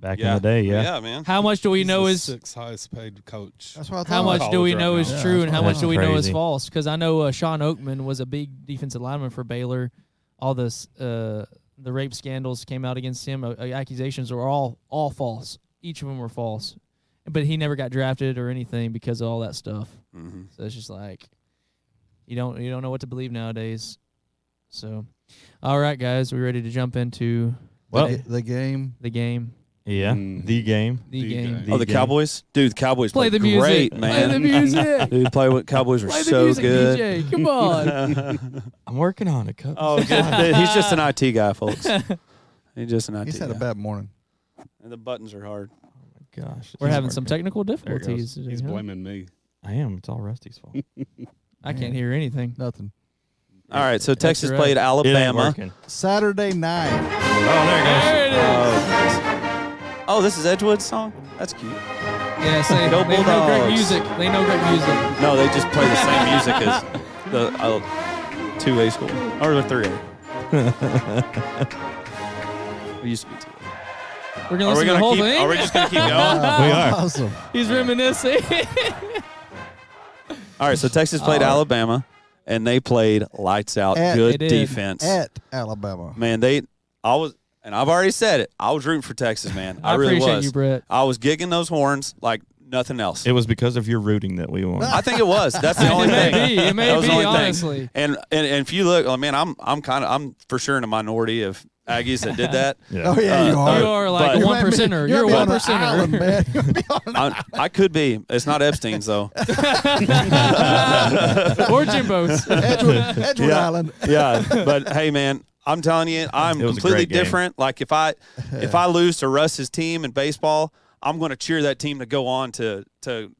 Back in the day, yeah. Yeah, man. How much do we He's know the is sixth highest paid coach. That's what I thought. how much do we college know right is now. true Yeah, and how that's much do we know is crazy. false? Because I know Sean Oakman was a big defensive lineman for Baylor. All this the rape scandals came out against him. Accusations were all false. Each of them were false, but he never got drafted or anything because of all that stuff. Mm-hmm. So it's just like you don't know what to believe nowadays. So, all right, guys, we ready to jump into Well, the game. the game? yeah. Mm. The game. The The game. game. Oh, the game. Cowboys, dude. The Cowboys Play played the music. great, Play man. the music. Dude, Cowboys were Play the so music, good. DJ. Come on. I'm working on it, Coach. Oh, good. He's just an IT guy, folks. He's just an IT He's guy. had a bad morning. And the buttons are hard. Gosh, We're it's having some working. technical There it goes. difficulties. today, He's huh? blaming me. I am. It's all Rusty's fault. I can't hear anything. Nothing. All right, so Texas right. played It ain't Alabama. working. Saturday night. Oh, there it goes. There it is. Oh, this is Edgewood's song? That's cute. Yeah, say, Go they know great Bulldogs. music. They know great music. No, they just play the same music as the 2A school. Or the 3A. We used to be 2A. We're going to Are we listen to the gonna whole keep? thing. Are we just gonna keep going? We are. Awesome. He's reminiscing. All right, so Texas played Alabama, and they played lights out. They Good did. defense. At Alabama. Man, and I've already said it. I was rooting for Texas, man. I I really appreciate was. you, Brett. I was gigging those horns like nothing else. It was because of your rooting that we won. I think it was. That's the only It may thing. be. It may That was be, the only thing. honestly. And if you look, I mean, I'm for sure in a minority of Aggies that did that. Yeah. Oh yeah, you are. You are like but- a one percenter. You're a on one an island, percenter. man. You'll be on an I could be. It's not Epstein's though. Or Jimbo's. Edgewood Island. Yeah, but hey, man, I'm telling you, I'm It was a completely great game. different. Like if I lose to Russ's team in baseball, I'm going to cheer that team to go on to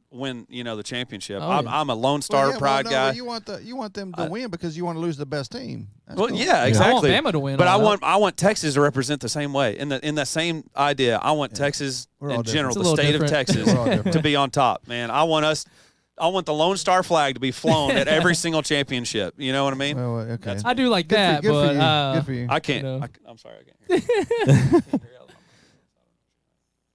win, the championship. Oh, I'm, yeah. I'm a Lone Star Well, yeah, pride no, guy. but you want them to win because you want to lose the best team. That's Well, cool. yeah, I exactly. want Bama to win. But all that. I want Texas to represent the same way. In the same idea, I want Texas We're all in general, different. the It's a little state of different. Texas, We're all different. to be on top. Man, I want the Lone Star flag to be flown at every single championship. You know what I mean? Well, okay. That's- I do like Good for- that, good for but you. Good for you. I can't. You know. I'm sorry, I can't hear you.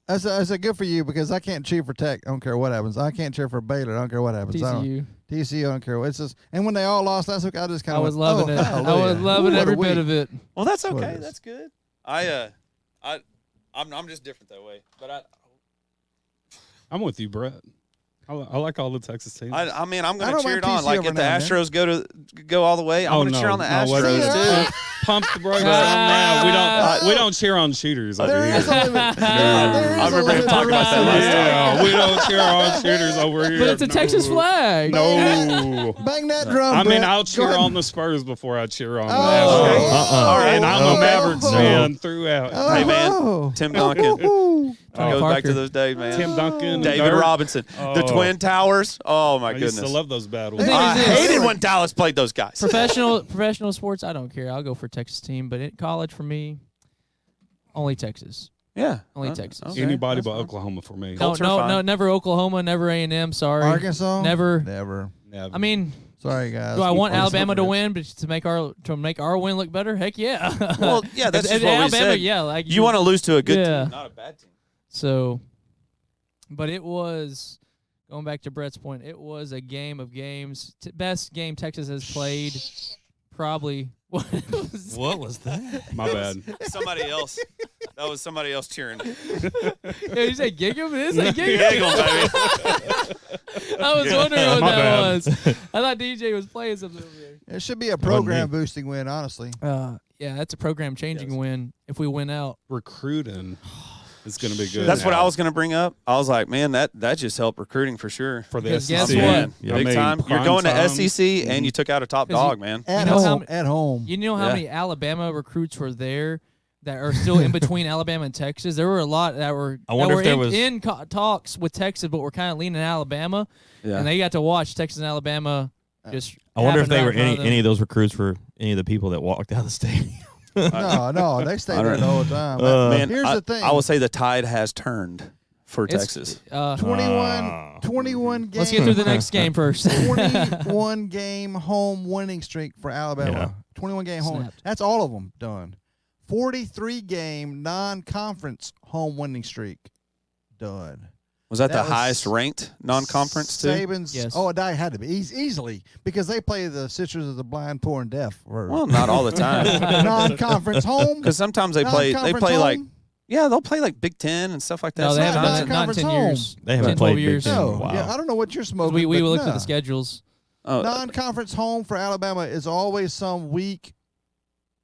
I said good for you because I can't cheer for Tech. I don't care what happens. I can't cheer for Baylor. I don't care what happens. TCU. TCU. I don't care. It's just and when they all lost last week, I just kind I of was loving it. I was loving every bit of it. Well, that's That's what it okay. is. That's good. I'm just different that way. But I'm with you, Brett. I like all the Texas teams. I mean, I'm I going don't to cheer it mind on. TCU Like every if the now and then. Astros go all the way, I'm going to cheer on the Astros wait, too. Pump the brakes on now. We don't cheer on shooters over There here. is a limit. There is I a remember him limit talking to about that last Yeah, we don't cheer on shooters over here. But it's a Texas flag. No. Bang that drum. I mean, Brett. I'll Go cheer ahead. on the Spurs before I cheer on the Oh, Astros. All right. And I'm Oh, a Mavericks oh, fan throughout. Hey, man, Oh. Tim Duncan. Ooh. Tony Goes back Parker. to those days, man. Tim Duncan, David Dirk. Robinson, the Oh. Twin Towers. Oh my I used goodness, to love those battles. The thing I is this. hated when Dallas played those guys. Professional sports, I don't care. I'll go for Texas team, but at college for me, only Texas. Yeah, Only Texas. okay, Anybody that's but fine. Oklahoma for me. No, Colts are no, fine. no, never Oklahoma, never A&M. Sorry, Arkansas. never. Never. Yeah, I mean, Sorry, guys. do I want Arkansas Alabama to forgets. win, but to make our win look better? Heck yeah. Well, yeah, that's If- just what we Alabama, said. yeah, like You want to lose to a good Yeah. team, not a bad team. So, but it was going back to Brett's point. It was a game of games. Best game Texas has played, probably. What was that? my bad. Somebody else. That was somebody else cheering. Yeah, you say Giggle? It is a Giggle. Giggle, baby. I was wondering what My that bad. was. I thought DJ was playing something over there. It should be a wasn't me. program boosting win, honestly. Yeah, that's a program changing Yes. win if we win out. Recruiting is going to be good. That's what now I was going to bring up. I was like, man, that just helped recruiting for sure. for the Because SEC. guess Man, what? big I mean, time. You're prime going to time. SEC, and you took out a top 'Cause you- dog, man. At You know how home. At home. You know how Yeah. many Alabama recruits were there that are still in between Alabama and Texas? There were a lot that were, I wonder that were if there in, was- in talks with Texas, but were kind of leaning Alabama, Yeah. and they got to watch Texas and Alabama Just I wonder if happened they right were in front any them. of those recruits were any of the people that walked out of the stadium. No, they stay there the whole time. Man, Here's the thing. I will say the tide has turned for It's- Texas. 21 games. Let's get through the next game first. 21 game home winning streak for Alabama. Yeah. 21 game home. Snapped. That's all of them done. 43 game non-conference home winning streak done. Was that That the was highest ranked non-conference too? Saban's. Yes. Oh, it had to be easily because they play the Sisters of the Blind, Poor, and Deaf. Well, not all the time. Non-conference home. Because sometimes they play Non-conference like home? they'll play like Big Ten and stuff like that. No, they haven't sometimes. done it not in 10 Non-conference years. They haven't 10, played 12 Big years. Ten. No, Wow. yeah, I don't know what you're smoking. We but looked no. at the schedules. Oh, Non-conference home for Alabama is always some weak,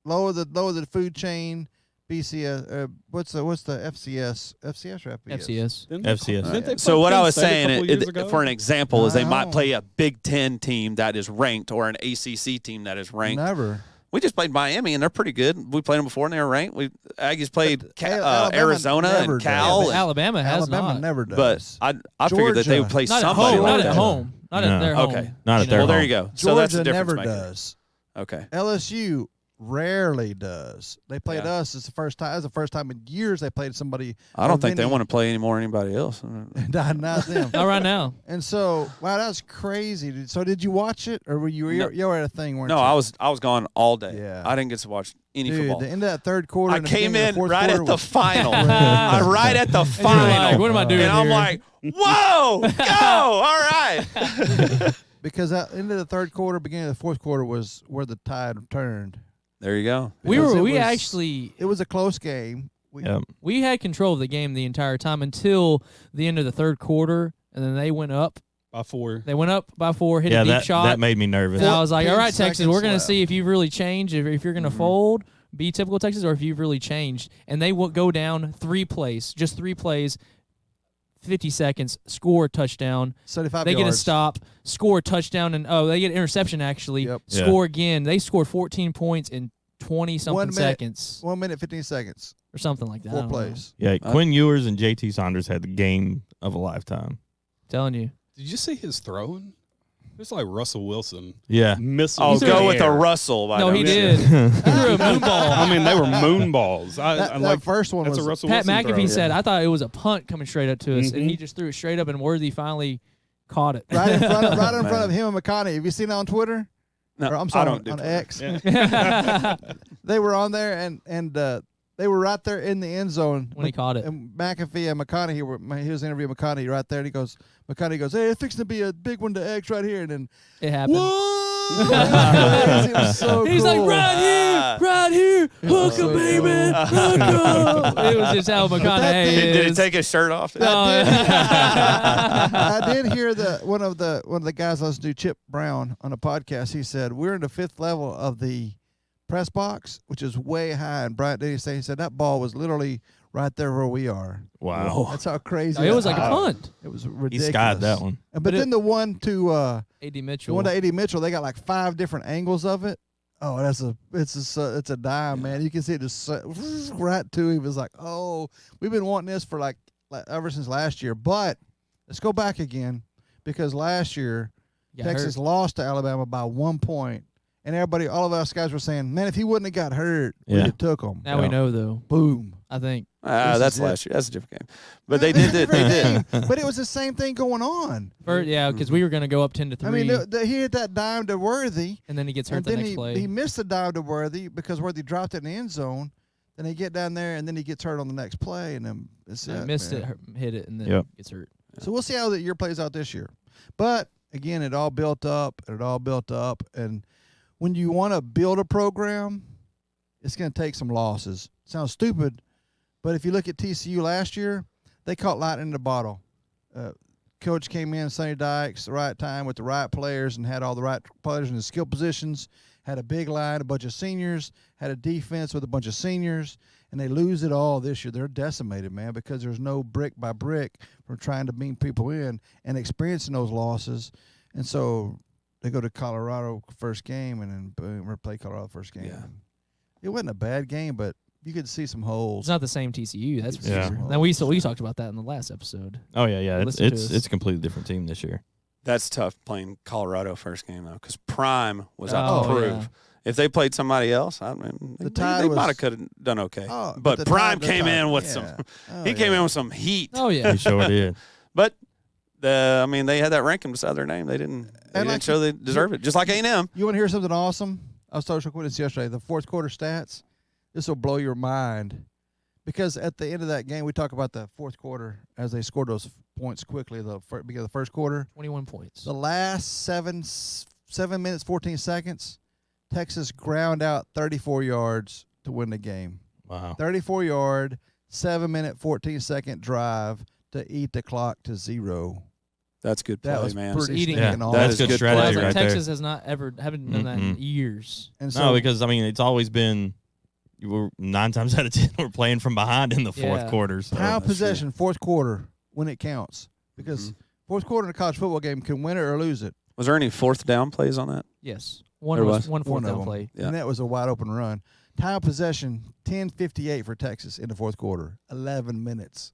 lower the food chain. BCS. What's the FCS? FCS or FBS? FCS. Didn't they FCS. didn't they so play what I Penn was State a saying, couple years ago? for an example, is they might Wow. play a Big Ten team that is ranked or an ACC team that is ranked. Never. We just played Miami, and they're pretty good. We played them before, and they were ranked. Aggies played Alabama Arizona never and does. Cal. But and- Alabama has Alabama not. never does. but I figured that they would play Not at somebody home. like Not at that. home. Not at No. their home. Okay. Not at You their know? Well, there home. you go. So Georgia that's the difference never maker. does. Okay. LSU rarely does. They played Yeah. us. It's the first time. It's the first time in years they played somebody. I don't think they want to play anybody else. Not them. Not right now. And so, wow, that was crazy. Dude. So, did you watch it, or were you No. you were at a thing? Weren't No, you? I was gone all day. Yeah. I didn't get to watch any Dude, football. the end of that third quarter. I and the came beginning of in the fourth right quarter at the was final. crazy. Right at the And you're like, final. what am I doing And I'm here? like, whoa, go, all right. Because that end of the third quarter, beginning of the fourth quarter was where the tide turned. There you go. We Because were. it We was- actually. It was a close game. Yep. We had control of the game the entire time until the end of the third quarter, and then they went up. by 4. They went up by 4, hit Yeah, a deep that shot. that made me nervous. And I was like, all 14 right, Texas, we're seconds going to left. see if you've really changed, if you're going to fold, be typical Texas, or if you've really changed. And they will go down 3 plays, just 3 plays, 50 seconds, score a touchdown. 75 They yards. get a stop, score a touchdown, and they get an interception, actually. Yep. Yeah. Score again. They scored 14 points in 20-something 1 minute. seconds 1 minute, 15 seconds. or something like that. I 4 don't know. plays. Yeah, Quinn Ewers and JT Saunders had the game of a lifetime. Telling you. Did you see his throwing? It's like Russell Wilson Yeah. missing. Oh, threw go it with the air. Russell. No, he did. He threw a moon ball. I mean, they were moon balls. I That like first one that's was a Russell Pat Wilson McAfee throw. said, I thought it was a punt coming straight up to us, and Mhm. he just threw it straight up, and Worthy finally caught it. right in front of, right in front Man. of him and McConaughey. Have you seen that on Twitter? No, Or, I'm sorry, I don't do on Twitter. X. Yeah. They were on there and they were right there in the end zone When he caught it. And McAfee and McConaughey he was interviewing McConaughey right there, and McConaughey goes, "Hey, it's fixing to be a big one to X right here," and then It happened. it was so He's cool. like, right here, hook him, baby, hook him. It was just how McConaughey is. Did he take his shirt off? No. I did hear one of the guys I listened to, Chip Brown, on a podcast. He said we're in the 5th level of the press box, which is way high. And Bryant Denny said, he said that ball was literally right there where we are. Wow. That's how crazy. No, it was that like a punt. It was He ridiculous. skied that one. But then the one to A.D. the Mitchell. one to A.D. Mitchell, they got like 5 different angles of it. Oh, it's a dime, man. You can see it just right to him. It was like, oh, we've been wanting this for like ever since last year. But let's go back again, because last year Got Texas hurt. lost to Alabama by 1 point, and all of us guys were saying, man, if he wouldn't have got hurt, we'd Yeah. have took him. Now we know, though. Boom. I think. That's is it. last year. That's a different game. But they did it. They did. But it was the same thing going on. Because we were going to go up 10-3. I mean, he hit that dime to Worthy, and then he gets hurt and the then next he play. missed the dive to Worthy because Worthy dropped it in the end zone. Then he get down there, and then he gets hurt on the next play, and then it's He it, missed man. it, hit it, and then Yep. gets hurt. So we'll see how the year plays out this year. But again, it all built up, and when you want to build a program, it's going to take some losses. Sounds stupid, but if you look at TCU last year, they caught lightning in the bottle. Coach came in, Sonny Dykes, the right time with the right players, and had all the right players in the skill positions. Had a big line, a bunch of seniors. Had a defense with a bunch of seniors, and they lose it all this year. They're decimated, man, because there's no brick by brick from trying to beam people in and experiencing those losses. And so they go to Colorado first game, and then boom, we play Colorado first game. Yeah. It wasn't a bad game, but you could see some holes. It's not the same TCU, that's for Yeah. sure. Then we talked about that in the last episode. Oh yeah. It's Listen to us. it's a completely different team this year. That's tough playing Colorado first game though, because Prime was Oh, out to prove. yeah. If they played somebody else, I mean, The they Tide was- might have could have done okay. Oh, but the Prime Tide- came in with yeah. some. Oh, He came yeah. in with some heat. Oh yeah. He sure did. But I mean, they had that ranking beside their name. They didn't like show they deserved it. Just like A&M. You want to hear something awesome? I was talking about this yesterday. The fourth quarter stats. This will blow your mind, because at the end of that game, we talk about the fourth quarter as they scored those points quickly. The beginning of the first quarter. 21 points. The last 7 minutes 14 seconds, Texas ground out 34 yards to win the game. Wow. 34-yard, 7-minute 14-second drive to eat the clock to 0. That's good That play, was man. pretty Eating stinking it. awesome. That That's is good good Well, I was strategy like, right Texas there. has not haven't done that in years. And so No, because I mean it's always been we're 9 times out of 10 we're playing from behind in the fourth Yeah. quarter. So. time of that's true. possession, fourth quarter, when it counts. Because fourth quarter in a college football game can win it or lose it. Was there any fourth down plays on that? Yes. There One was. one fourth One of down them. play. Yeah. And that was a wide open run. Time of possession, 10:58 for Texas in the fourth quarter. 11 minutes.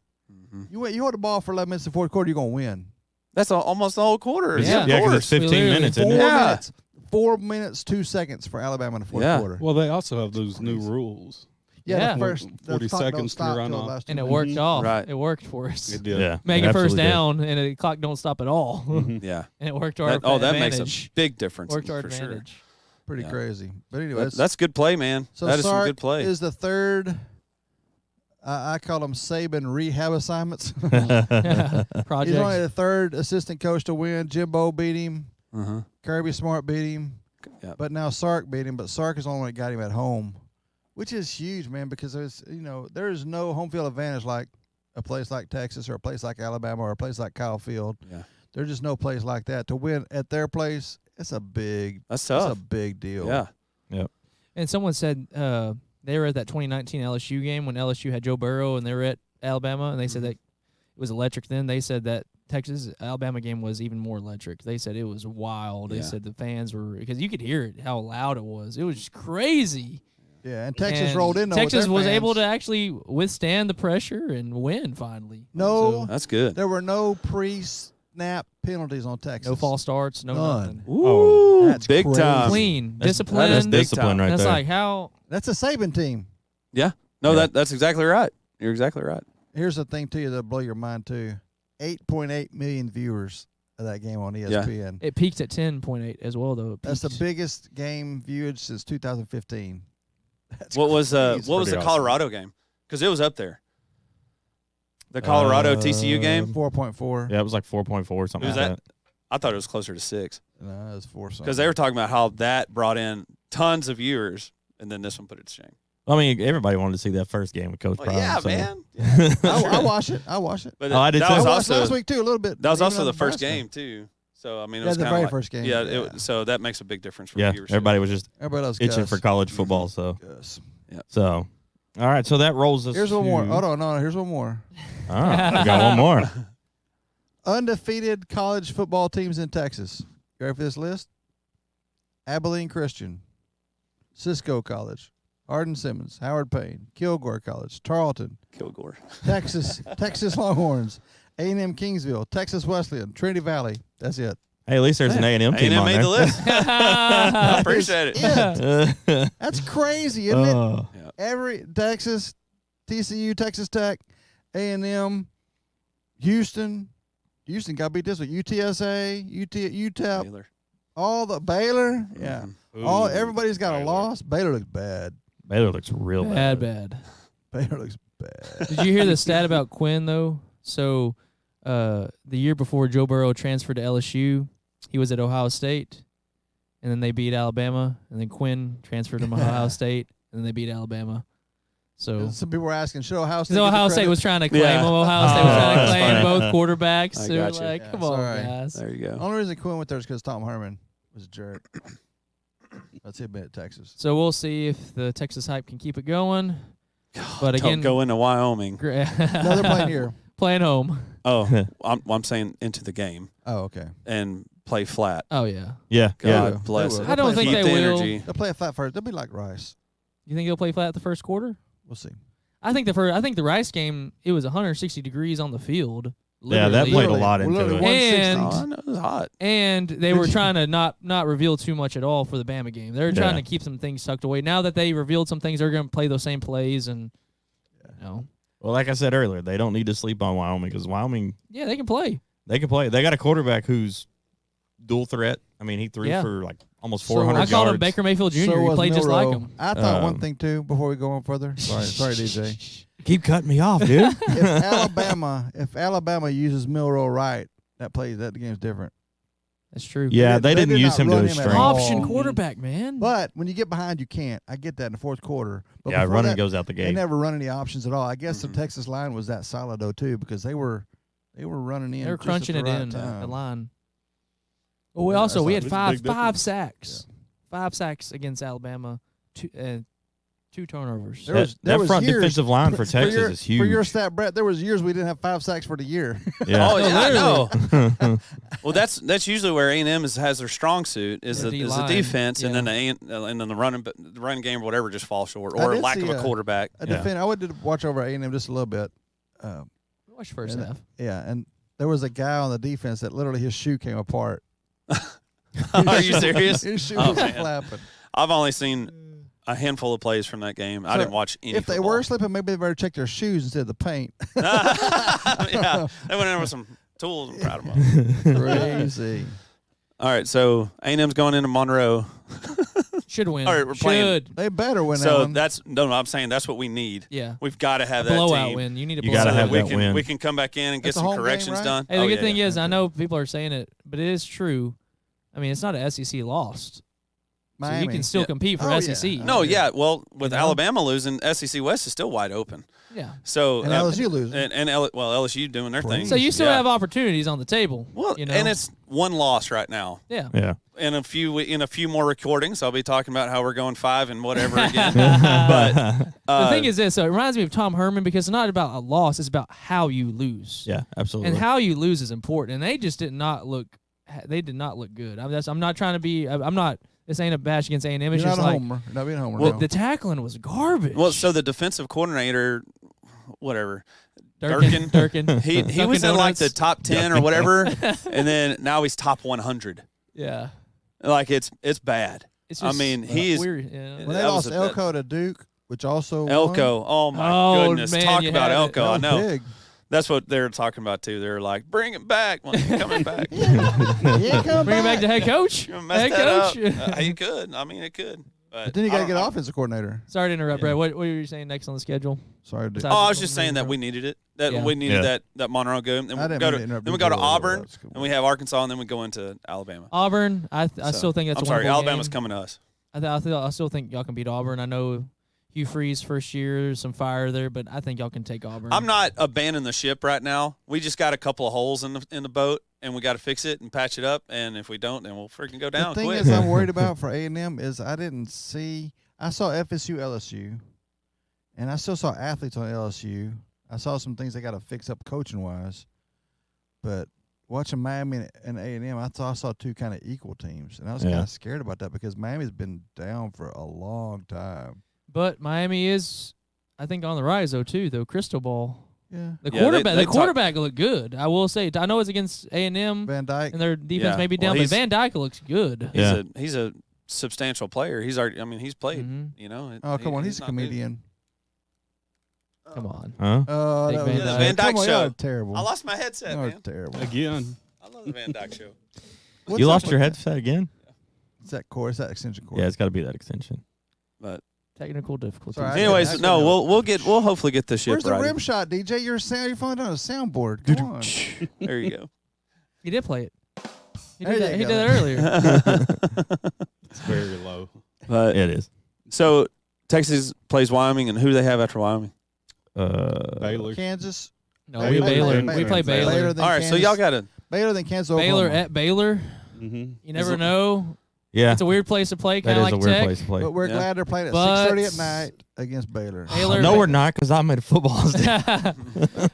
You hold the ball for 11 minutes in the fourth quarter, you're going to win. That's almost the whole quarter. Yeah. Of Yeah, because course. it's 15 literally- minutes, 4 isn't it? Yeah. minutes. 4 minutes, 2 seconds for Alabama in the fourth Yeah. quarter. Well, they also have those new rules. Yeah. The first 40 the clock don't seconds to stop run till the off. last 2 And it minutes. worked off. Right. It worked for us. It did. Yeah. Make it first absolutely did. down, and the clock don't stop at all. Yeah. And it worked to our That advantage. makes a big difference. Worked to our for sure. advantage. Pretty Yeah. crazy. But anyway, That's good play, man. so That is some Sark good play. is the third. I call them Saban rehab assignments. He's Project. only the third assistant coach to win. Jimbo beat him. Uh-huh. Kirby Smart beat him. Yeah. But now Sark beat him. But Sark is the only one that got him at home, which is huge, man, because there is no home field advantage like a place like Texas or a place like Alabama or a place like Kyle Field. Yeah. There's just no place like that. To win at their place, it's a big That's It's tough. a big deal. Yeah. And someone said they were at that 2019 LSU game when LSU had Joe Burrow, and they were at Alabama, and they said that it was electric then. They said that Texas-Alabama game was even more electric. They said it was wild. They Yeah. said the fans were – because you could hear it, how loud it was. It was just crazy. Yeah, and Texas And rolled in. though, with Texas their was fans. able to actually withstand the pressure and win finally. No, So, That's good. there were no pre-snap penalties on Texas. no false starts, no None. nothing. Ooh, That's big crazy. time. Clean, That's disciplined. big discipline time. right That's there. like how That's a Saban team. Yeah. No, Yeah. that's exactly right. You're exactly right. Here's the thing to you that'll blow your mind too: 8.8 million viewers of that game on ESPN. it peaked at 10.8 as well, though. It That's the peaked. biggest game viewed since 2015. That's What was crazy. the Pretty awesome. Colorado game? Because it was up there. The Colorado TCU game. 4.4. Yeah, it was like 4.4 something Was like that- that. I thought it was closer to 6 No, it was 4 something. because they were talking about how that brought in tons of viewers, and then this one put it to shame. I mean, everybody wanted to see that first game with Coach Well, Prime. yeah, so. man. I watch it. I watch it. But Oh, I did that too. I was watched also last week too a little bit. that was even also on the first Nebraska. game too. So I mean, it Yeah, was the kind very of like, first game. Yeah, Yeah. so that makes a big difference for Yeah, viewership. everybody was just Everybody loves itching Gus. for college football. So, Gus. so, all right. So that rolls us. Here's one more. to- Hold on, no, here's one more. Ah, we got one more. Undefeated college football teams in Texas. You ready for this list? Abilene Christian, Cisco College, Hardin Simmons, Howard Payne, Kilgore College, Tarleton, Kilgore. Texas Longhorns, A&M Kingsville, Texas Wesleyan, Trinity Valley. That's it. Hey, at least there's an A&M team A&M on made there. the list. I appreciate it. That's crazy, isn't it? Oh. Every Texas, TCU, Texas Tech, A&M, Houston got beat this week. UTSA, UTEP, Baylor. all the Baylor. Yeah. Ooh, Everybody's got a Baylor. loss. Baylor looks bad. Baylor looks real bad. bad. Baylor looks bad. Did you hear the stat about Quinn though? So, the year before Joe Burrow transferred to LSU, he was at Ohio State, and then they beat Alabama, and then Quinn transferred to Ohio State, and then they beat Alabama. So, Some people were asking, should Ohio State? because get the Ohio State credit? was trying to claim Yeah. him, Ohio State was trying to Oh, claim that's both quarterbacks. I They were gotcha. like, Yeah, come on, sorry. guys. There you The go. only reason Quinn went there is because Tom Herman was a jerk. That's it, at Texas. So we'll see if the Texas hype can keep it going. But again, Don't go into Wyoming. No, they're playing here. playing home. Oh, I'm saying into the game Oh, okay. and play flat. Oh yeah. Yeah, God yeah. will. bless They it. will. I don't think Keep they the will. energy. They'll play a flat first. They'll be like Rice. You think he'll play flat the first quarter? We'll see. I think the Rice game, it was 160 degrees on the field. Yeah, that played a lot into literally it. 160. And- Oh, I know, it was hot. And they were trying to not reveal too much at all for the Bama game. They were trying to keep some things tucked away. Now that they revealed some things, they're going to play those same plays. And, Well, like I said earlier, they don't need to sleep on Wyoming because Wyoming, yeah, they can play. they can play. They got a quarterback who's dual threat. I mean, he threw for like almost So 400 I yards. called him Baker Mayfield Jr. So he was played just like Milroe. him. I thought one thing too before we go on further. Sorry, DJ. Keep cutting me off, dude. If Alabama uses Milroe right, that game's different. That's true. Yeah, they didn't did use not him to run his him at strength. all. Option quarterback, man. But when you get behind, you can't. I get that in the fourth quarter. But Yeah, before running that, goes out the They gate. never run any options at all. I guess the Texas line was that solid though too, because they were running in. They were just crunching at it the right in time. the line. Well, we also we had That's a big five difference. sacks. 5 sacks against Alabama. 2 turnovers. There was That front years- defensive line for Texas your, is huge. For your stat, Brett, there was years we didn't have 5 sacks for the year. Yeah. Oh yeah, I know. Well, that's usually where A&M has their strong suit is Yeah, the D-line. defense, and Yeah. then the running game or whatever just falls short, I or did lack of see a quarterback. I would did watch over A&M just a little bit. Watch first and, half. Yeah, and there was a guy on the defense that literally his shoe came apart. Are you serious? His shoe Oh, was man. flapping. I've only seen a handful of plays from that game. I So, didn't watch any. If they football. were slipping, maybe they better check their shoes instead of the paint. Yeah, they went in with some tools. I'm proud of them. Crazy. All right, so A&M's going into Monroe. Should win. All right, we're playing. Should. They better win that So one. I'm saying that's what we need. Yeah. We've got to have A that blowout team. win. You need a You blowout. gotta have we that can win. we can come back in and get That's a some home game, corrections right? done. Hey, the Oh, good yeah, thing yeah. is, I know people are saying it, but it is true. I mean, it's not an SEC loss. So you Miami. can still Yeah. compete for Oh, SEC. yeah. No, yeah. Well, with You know? Alabama losing, SEC West is still wide open. Yeah. So And LSU losing. and LSU doing their thing. So you still Yeah. have opportunities on the table. Well, you know? and it's one loss right now. yeah. Yeah. In a few more recordings, I'll be talking about how we're going 5 and whatever again. But The thing is this, so it reminds me of Tom Herman because it's not about a loss, it's about how you lose. Yeah, absolutely. And how you lose is important. And they just did not look good. I'm not trying to be I'm not this ain't a bash against A&M. It's You're just not a like homer. You're not being a homer. Well, no. the tackling was garbage. well, so the defensive coordinator, whatever, Durkin. he Dunkin' was in like the Donuts. top 10 or whatever, and then now he's top 100. Yeah. Like it's bad. It's I just mean, he is weird. Yeah. when they that was lost a- Elko to Duke, which also won, Elko. Oh my Oh, goodness! man, Talk you about had it. Elko. I that know. was big. That's what they're talking about too. They're like, bring it back. When he's coming back. Yeah, come Bring it back to head coach. You messed Head that coach. up. He could. I mean, it could. But then you got I to get don't- an offensive coordinator. Sorry to interrupt, Yeah. Brad. What were you saying next on the schedule? Sorry. Besides- Oh, I was just saying that we needed it. That Yeah. we needed Yeah. that Monroe game. Then I we didn't go mean to to interrupt then we you, go to Joe. Auburn, That's cool. and we have Arkansas, and then we go into Alabama. Auburn, I So, still think that's I'm a sorry, winnable Alabama's game. coming to us. I still think y'all can beat Auburn. I know Hugh Freeze first year, some fire there, but I think y'all can take Auburn. I'm not abandoning the ship right now. We just got a couple of holes in the boat, and we got to fix it and patch it up. And if we don't, then we'll freaking go down The thing quick. is, I'm worried about for A&M is I saw FSU, LSU, and I still saw athletes on LSU. I saw some things they got to fix up coaching wise, but watching Miami and A&M, I saw two kind of equal teams, and I was kind of scared about that because Miami's been down for a long time. But Miami is, I think, on the rise though. Crystal ball. Yeah, The Yeah, quarterback, they the quarterback looked good. I will say. I know it's against A&M, Van Dyke. and their defense Yeah. may be Well, down, but he's- Van Dyke looks good. Yeah. He's a substantial player. He's already. I mean, he's played. Mhm. You know. Oh, come on, he's a not new. comedian. Come on. Huh? Oh, Big that Van was- Dyke. Van Dyke come on, show. y'all are terrible. I lost my headset, Y'all are man. terrible. Again. I love the Van Dyke show. What's You up lost with your that? headset again? It's that core. It's that extension cord. Yeah, it's got to be that extension. But Technical difficulties. Sorry, I anyways, couldn't- no, we'll hopefully get this ship Where's the right. rim shot, DJ? You're falling down a soundboard. Come on. There you go. He did play it. He There did that. you He go. did that earlier. It's very low. But It is. so Texas plays Wyoming, and who do they have after Wyoming? Baylor. Kansas. No, Baylor. we Baylor. Baylor. We play Baylor. Baylor. than All right, so Kansas. y'all got to. Baylor than Kansas. Baylor Oklahoma. at Baylor. Mm-hmm. You never it- know. Yeah. It's a weird place to play, That kind of is like a weird Tech. place to play. But we're Yeah. glad they're playing at But- 6:30 at night against Baylor. Baylor. No, we're not because I'm at a football stadium.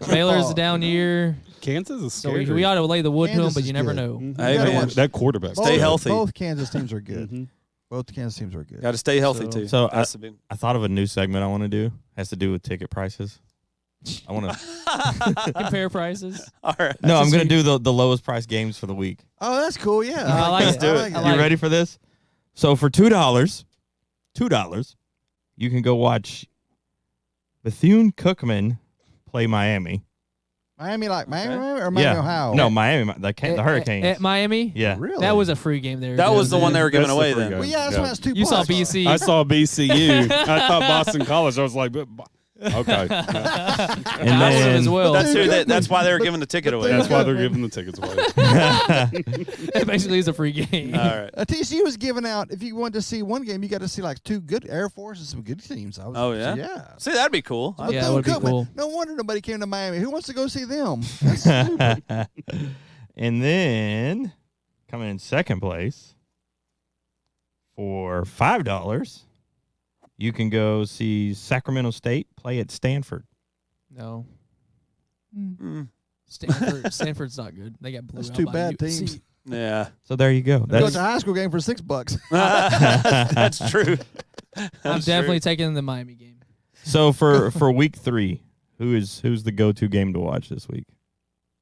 Baylor's a down year, Kansas is so scary. we ought to lay the wood to them, Kansas but is you never good. know. Mhm. Hey, gotta man. watch- That quarterback. Stay healthy. Both Kansas teams are good. Mm-hmm. Both Kansas teams are good. Got to stay healthy So- too. So Has to be. I thought of a new segment I want to do. Has to do with ticket prices. I want to. Compare prices. All right. No, I'm a going to sweet- do the lowest price games for the week. Oh, that's cool. Yeah, I like that. it. Do I it. like I it. like You ready for this? So for $2, you can go watch Bethune-Cookman play Miami. Miami, like Miami Okay. or Miami, Yeah. Ohio? No, Miami, the Hurricanes. At Miami? Yeah. Really? That was a free game there. That was the one they were giving That's the away free then. game. Well, yeah, that's Yeah. why it's 2 You saw plus. BC. I saw BCU. I thought Boston College. I was like, okay. And I would then, as well. That's why they were giving the ticket away. That's why they're giving the tickets away. It basically is a free game. All right. TCU was giving out. If you wanted to see one game, you got to see like 2 good Air Force and some good teams. Oh, yeah? yeah. See, that'd be cool. But Yeah, Bethune it would be Cookman, cool. No wonder nobody came to Miami. Who wants to go see them? That's stupid. and then coming in second place for $5, you can go see Sacramento State play at Stanford. No. Mm. Stanford's not good. They got blew That's out 2 by bad USC. teams. Yeah. So there you go. Go That's to a high school game for $6. That's true. I'm That's definitely true. taking the Miami game. so for week 3. Who's the go-to game to watch this week?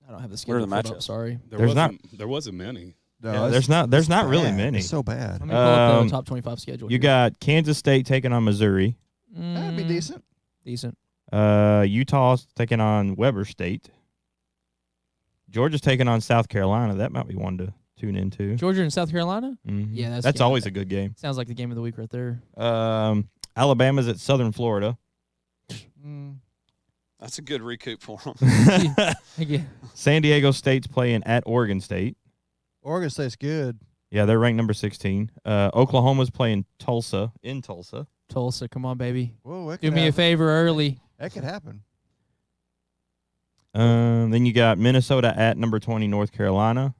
I don't have the What are schedule the pulled up, matchups? sorry. There wasn't many. No, Yeah, it's- there's not it's really bad. many. It's so bad. Let me pull up Um, the top 25 schedule. You here. got Kansas State taking on Missouri. That'd be decent. Decent. Utah's taking on Weber State. Georgia's taking on South Carolina. That might be one to tune into. Georgia and South Carolina? Mhm. Yeah, that's yeah, always a good game. Sounds like the game of the week right there. Alabama's at Southern Florida. Mm. That's a good recoup for them. Yeah. San Diego State's playing at Oregon State. Oregon State's good. Yeah, they're ranked number 16. Oklahoma's playing Tulsa in Tulsa. Tulsa, come on, baby. Whoa, that Do could me a happen. favor early. That could happen. Then you got Minnesota at number 20, North Carolina.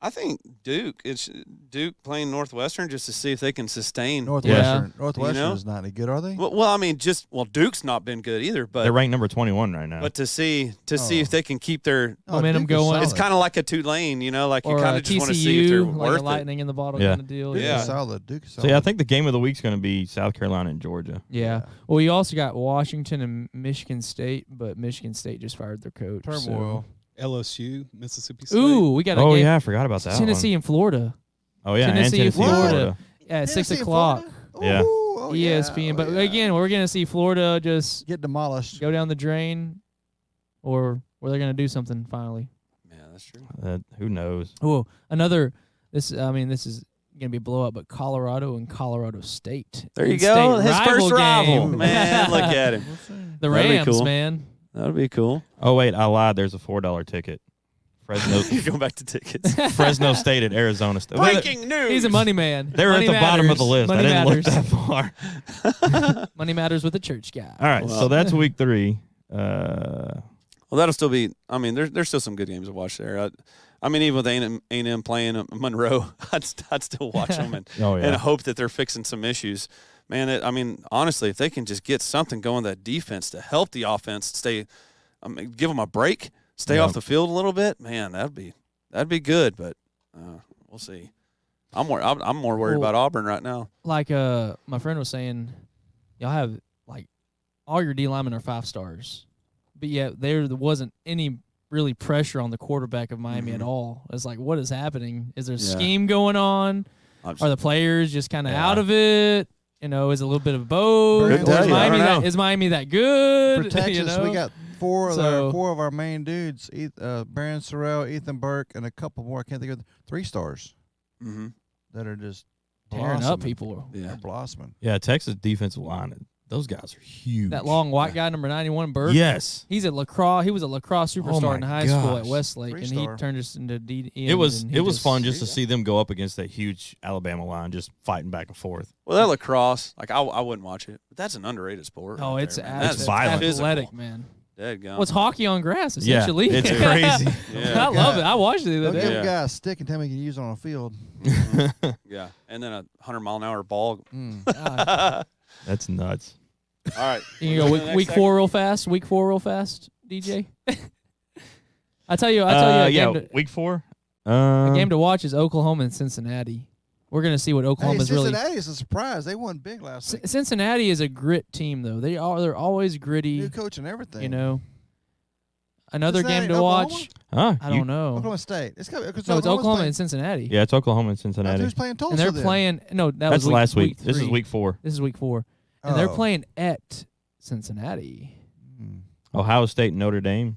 I think Duke. It's Duke playing Northwestern just to see if they can sustain. Northwestern. Yeah. Northwestern You know? is not any good, are they? Well, I mean, Duke's not been good either, They're but ranked number 21 right now. see Oh. if they can keep their. Momentum Duke is going. solid. It's kind of like a Tulane, like you Or kind of just want to see if they're TCU, like worth a it. lightning in the bottle Yeah. kind of deal. Duke Yeah. is solid. Duke is So solid. yeah, I think the game of the week's going to be South Carolina and Georgia. Yeah. Well, you also got Washington and Michigan State, but Michigan State just fired their coach. so- turmoil. LSU, Mississippi State. Ooh, we got a Oh game. yeah, I forgot about that Tennessee and Florida one. Oh yeah, Tennessee, and Tennessee, Florida. at 6 Tennessee and o'clock. Florida? Yeah. Ooh, oh, yeah. ESPN. Oh, But yeah. again, we're going to see Florida just Get demolished. go down the drain, or they're going to do something finally. Yeah, that's true. Who knows? Oh, another. This is going to be a blowout, but Colorado and Colorado State. There you In-state go. His first rival. game. Man, look at him. The That'd be Rams, cool. man. That'd be cool. Oh wait, I lied. There's a $4 ticket. You're going back to tickets. Fresno State at Arizona State. Breaking news. He's a money man. They were Money at the bottom of the matters. list. I Money didn't matters. look that far. Money matters with the church guy. All right, Well- so that's week 3. Well, that'll still be. I mean, there's still some good games to watch there. I mean, even with A&M playing Monroe, I'd still watch them and Oh yeah. and hope that they're fixing some issues. Man, I mean, honestly, if they can just get something going, that defense to help the offense stay, give them a break, stay Yeah. off the field a little bit, man, that'd be good. But we'll see. I'm more worried Well- about Auburn right now. Like my friend was saying, y'all have like all your D linemen are 5 stars, but yet there wasn't any really pressure on the quarterback of Miami at all. It's like, what is happening? Is there a Yeah. scheme going on? I'm Are the players just kind of Yeah. out of it? Is it a little bit of both? Couldn't Or tell is you. I Miami don't know. is Miami that good? For Texas, we got four So- of our main dudes: Baron Sorrell, Ethan Burke, and a couple more. I can't think of 3 stars Mm-hmm. that are just tearing up blossoming. people. Yeah. They're blossoming. Yeah, Texas defensive line. Those guys are huge. That long white guy, number 91, Burke. Yes. He's at lacrosse. He was a lacrosse superstar my in high school at gosh. Westlake, and he 3-star. turned us into D. It was and he fun just to yeah. see them go up against that huge Alabama line, just fighting back and forth. Well, that lacrosse, like I wouldn't watch it, but that's an underrated sport. Oh, right it's there, man. it's That's violent. athletic, physical. man. Deadgum. What's hockey on grass Yeah, essentially? it's crazy. Yeah. I love it. I watched it the They'll other give day. Yeah. a guy a stick and tell him he can use it on a field. Yeah, and then a 100-mile-an-hour ball. Mm. God. All That's nuts. right, You can go week 4 real fast. Week 4 real fast, DJ. I tell you, a yeah, game, week 4. a game to watch is Oklahoma and Cincinnati. We're gonna see what Hey, Oklahoma's really. Cincinnati is a surprise. They won big last week. Cincinnati is a grit team, though. They're always gritty. New coach and everything. You know, Another Cincinnati game and to Oklahoma? watch. Huh? I don't know. Oklahoma State. It's Oklahoma and Cincinnati. Yeah, it's Oklahoma and Cincinnati. Who's playing Tulsa? And they're then? playing. No, that That's was last week. This is 3. week 4. This is week 4, and they're Oh. playing at Cincinnati. Hmm. Ohio State and Notre Dame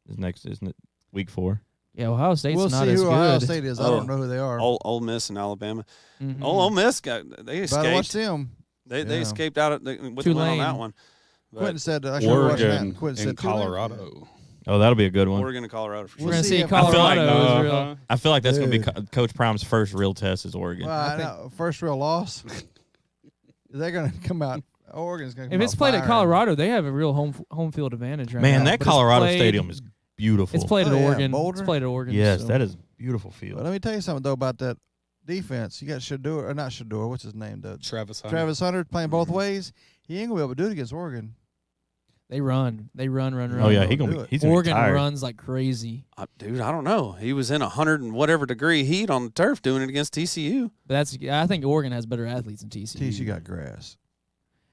is next, isn't it? Week 4. Yeah, Ohio State's We'll not see as who good. Ohio State is. I Oh. don't know who they are. Ole Miss and Alabama. Mhm. Ole Miss they But I escaped. watched them. They Yeah. escaped out with the win on Tulane. that one. But Quentin said I should watch that. Oregon Quentin said and Tulane. Colorado. Oh, that'll be a good one. Oregon and Colorado for We're sure. gonna see if- Colorado I feel is like- real. Uh-huh. I feel like that's going to be Dude. Coach Prime's first real test is Oregon. Well, I I think- know. First real loss. They're going to come out. Oregon's going to come If it's out played at firing. Colorado, they have a real home field advantage right now. Man, that But it's Colorado played- Stadium is beautiful. It's played at Oh, yeah, Oregon. Boulder? It's played at Oregon. Yes, so. that is a beautiful But field. let me tell you something, though, about that defense. You got Shador, or not Shador, what's his name? Travis Hunter. Travis Hunter playing both ways. He ain't going to be able to do it against Oregon. They run. Oh yeah, do he's gonna be Oregon tired. runs like crazy. Dude, I don't know. He was in 100 and whatever degree heat on the turf doing it against TCU. But I think Oregon has better athletes than TCU. TCU got grass.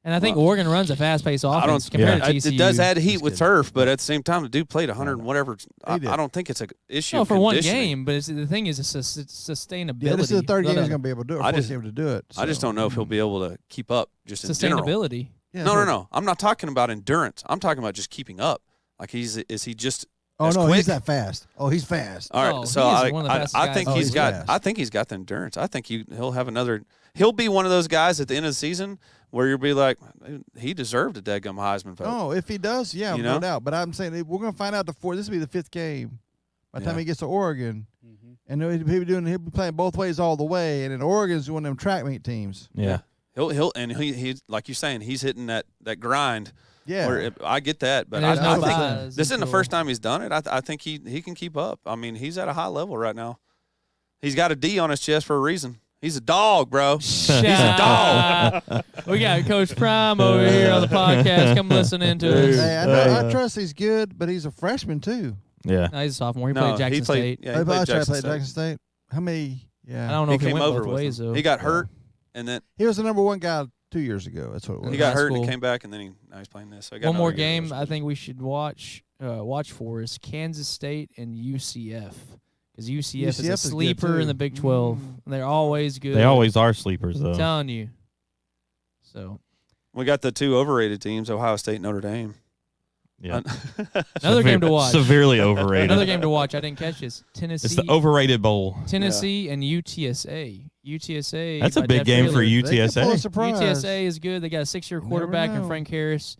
And I think Well, Oregon runs a fast-paced offense I don't. compared Yeah. to TCU. It does add heat Just with kidding. turf, but at the same time, the dude played 100 and whatever. I did. don't think it's an issue. No, of for one conditioning. game, but the thing is, it's sustainability. Yeah, this is the third game Not he's a- going to be able to do it. I Fourth just- game to do it. I just so. don't know if he'll be able to keep up just in general. Sustainability. Yeah, No, so- no, no. I'm not talking about endurance. I'm talking about just keeping up. Like is he just Oh, as no, quick? he's that fast. Oh, he's fast. All right, Oh, so he is one of the fastest I guys. think Oh, he's he's got. fast. I think he's got the endurance. I think he'll have another. He'll be one of those guys at the end of the season where you'll be like, he deserved a dadgum Heisman vote. Oh, if he does, yeah, You no know? doubt. But I'm saying we're going to find out this will be the 5th game by the time Yeah. he gets to Oregon. Mm-hmm. And he'll be playing both ways all the way. And then Oregon's one of them track meet teams. Yeah. He'll and he like you're saying he's hitting that grind. Yeah. Where I get that, but And there's I no think buys this isn't the until- first time he's done it. I think he can keep up. I mean, he's at a high level right now. He's got a D on his chest for a reason. He's a dog, bro. He's a dog. We got Coach Prime over here on the podcast. Come listen into us. Hey, I know, I trust he's good, but he's a freshman too. Yeah. No, he's a sophomore. He No, played Jackson State. Yeah, Hey, he but I played tried to Jackson play State. Jackson State. How many? Yeah. I don't know He if he came went over both with ways him. though. He got hurt, and then He was the number 1 guy 2 years ago. That's what it was. he got That's hurt cool. and he came back, and then now he's playing this. So he got One more another year game of I think we should watch for is Kansas State and UCF. Because UCF is UCF a is good, sleeper in too. the Big 12. And they're always good. They always are sleepers though. I'm telling you. So We got the 2 overrated teams, Ohio State and Notre Dame. Yeah. another game to watch. Severely overrated. Another game to watch. I didn't catch this. Tennessee. It's the overrated bowl. Tennessee and UTSA. UTSA. That's a by big Jeff game for Wheeler. They could pull a UTSA. surprise. UTSA is good. They got a 6-year You quarterback never in know. Frank Harris.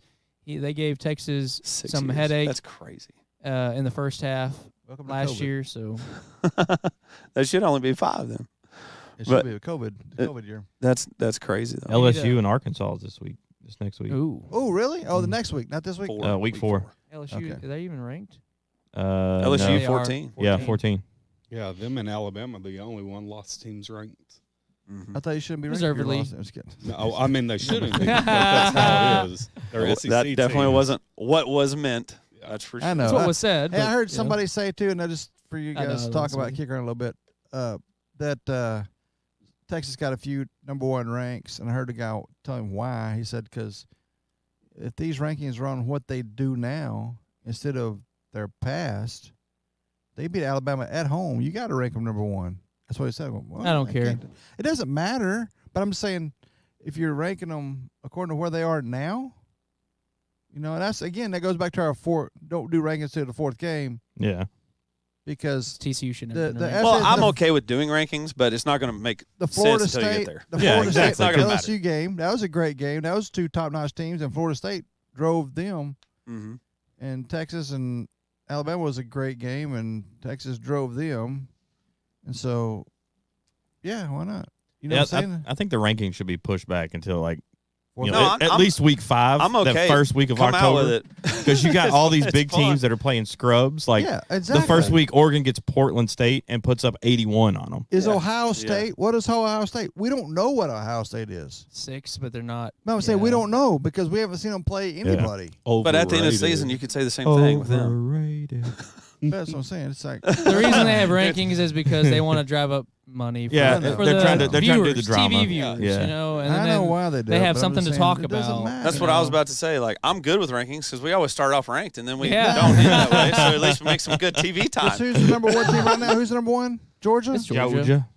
They gave Texas 6 some years. headache That's crazy. in the first half Welcome to last COVID. year. So That should only be 5 then. It But- should be a COVID year. That's crazy though. LSU and Arkansas is this next week. ooh, Oh, really? Oh, the next week, not this week. Week 4. LSU. Okay. Are they even ranked? LSU They are 14. Yeah, 14. Yeah, them and Alabama, the only one lost teams ranked. Mhm. I thought you shouldn't be ranked if you're Deservedly. lost. I'm just kidding. No, I mean they shouldn't be. But that's how it is. They're Well, SEC that definitely teams. wasn't what was meant. That's for sure. I know. That's what was said. Hey, I but, heard you know. somebody say too, and I just for you I guys know, to talk that's about me. kick around a little bit. That Texas got a few number 1 ranks, and I heard a guy tell him why. He said because if these rankings are on what they do now instead of their past, they beat Alabama at home. You got to rank them number 1. That's what he said. Well, I don't care. can't- It doesn't matter, but I'm saying if you're ranking them according to where they are now, and that's again that goes back to our don't do rankings to the 4th game Yeah. because TCU should The- have been the ranked. Well, I'm the- okay with doing rankings, but it's not going to make the sense Florida until you State, get there. the Yeah, Florida exactly. State It's not gonna LSU game, that was a great game. That was 2 top-notch teams, and Florida State drove them. Mm-hmm. And Texas and Alabama was a great game, and Texas drove them. And so, yeah, why not? You know Yeah, what I'm saying? I think the ranking should be pushed back until like Fourth No, game. I'm- at least week 5. I'm okay. That first week of Come out with October. it Because you got all these It's big fun. teams that are playing scrubs. Like yeah, the exactly. first week, Oregon gets Portland State and puts up 81 on them. is Yeah. Ohio Yeah. State. What is Ohio State? We don't know what Ohio State is. 6, but they're not. No, I'm saying we Yeah. don't know because we haven't seen them play anybody. But at the end of the Overrated. season, you could say the same thing with them. Overrated. That's what I'm saying. It's like The reason they have rankings is because they want to drive up money. For, Yeah, for they're the trying to do viewers, the drama. TV viewers, Yeah. you know, and I then know why they do. they it, have but I'm something just to saying, talk it doesn't about. matter. That's you what I was know. about to say. Like, I'm good with rankings because we always start off ranked and then we Yeah. don't end that way. So at least we make some good TV Who's time. the number one team right now? Who's the number one? Georgia. It's Georgia. Georgia.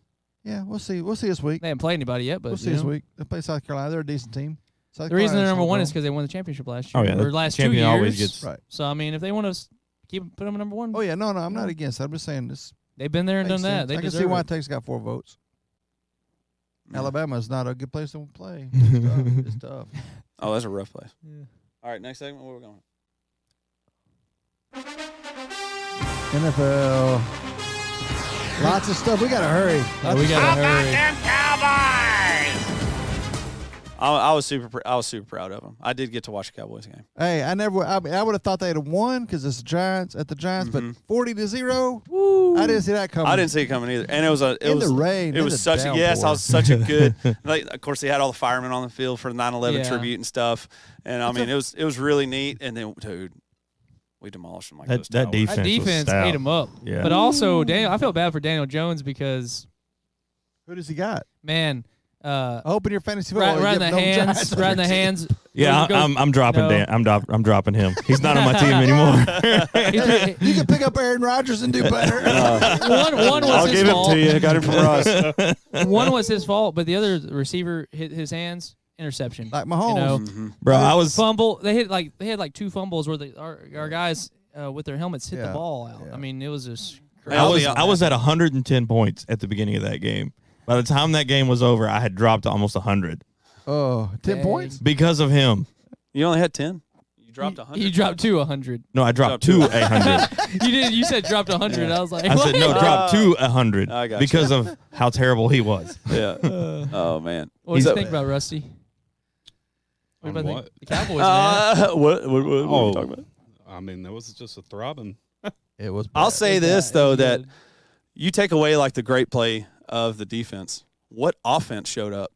Yeah, we'll see. We'll see this week. They haven't played anybody yet, but We'll see you this know. week. They play South Carolina. They're a decent team. South The reason they're Carolina's number one homegrown. is because they won the championship last year. Oh, yeah, or the last 2 champion years. always gets- Right. So I mean, if they want to put them number one, Oh yeah, no, I'm not against. It. I'm just saying this. they've been there and done makes that. sense. They I can deserve see why it. Texas got 4 votes. Yeah. Alabama's not a good place to play. It's tough. It's tough. Oh, that's a rough place. Yeah. All right, next segment. Where we going? NFL. Lots of stuff. We gotta hurry. Yeah, we gotta hurry. I was super proud of them. I did get to watch a Cowboys game. Hey, I would have thought they'd have won because it's the Giants at the Giants, Mhm. but 40-0. Woo. I didn't see that coming. I didn't see it coming either, and it was in the rain. It in was the such a downpour. yes. I was such a good. Like, of course, they had all the firemen on the field for the 9/11 Yeah. tribute and stuff, and I mean, it was really neat. And then, dude, we demolished them like those That towers. defense. That was defense stout. ate him up. Yeah. But also, I felt bad for Daniel Jones because, Who does he got? man, I hope in your fantasy football. right in you the give no hands, Giants right in the on your team. hands. Yeah, Go- I'm dropping no. Dan. I'm dropping him. He's not on my team anymore. You can pick up Aaron Rodgers and do better. One was I'll his give him fault. to you. I got him from Russ. One was his fault, but the other receiver hit his hands. Interception. Like Mahomes. You know, Mhm. Bro, I was fumble. They had like 2 fumbles where our guys with their helmets hit the Yeah. ball out. Yeah. I mean, it was just. I was at 110 points at the beginning of that game. By the time that game was over, I had dropped to almost 100 Oh, 10 Dang. points? because of him. You only had 10. You dropped 100. You dropped to 100. No, I dropped to 100. You did. You said dropped 100. I was like, I said no, what? dropped to 100 I got because of how terrible he was. Yeah. Oh man. What do you So- think about Rusty? On about what? the Cowboys, man? What are we talking about? I mean, that was just a throbbing. It was I'll bad. say It was this bad. though, It was that good. you take away like the great play of the defense. What offense showed up?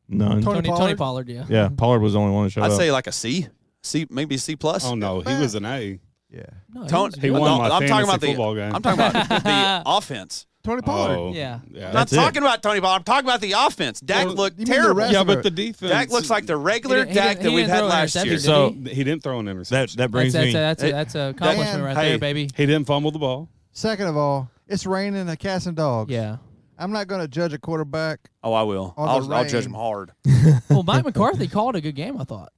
None. Tony Tony Pollard? Pollard, yeah. Yeah, Pollard was the only one that showed I'd up. say like a C, maybe a C plus. Oh no, he was an A. Yeah. No, Tony, He won my I'm talking fantasy about football game. I'm talking about the offense. Tony Pollard. Oh, Yeah. yeah. I'm not That's it. talking about Tony Pollard. I'm talking about the offense. Dak Well, looked you mean the terrible. rest Yeah, of but it. the defense. Dak looks like the regular He Dak didn't that we've throw had an last year. interception, So- did he? he didn't throw an interception. that brings me. That's a accomplishment right Hey. there, baby. He didn't fumble the ball. Second of all, it's raining and cats and dogs. Yeah. I'm not going to judge a quarterback. Oh, I will. On the I'll judge rain. him hard. Well, Mike McCarthy called a good game, I thought.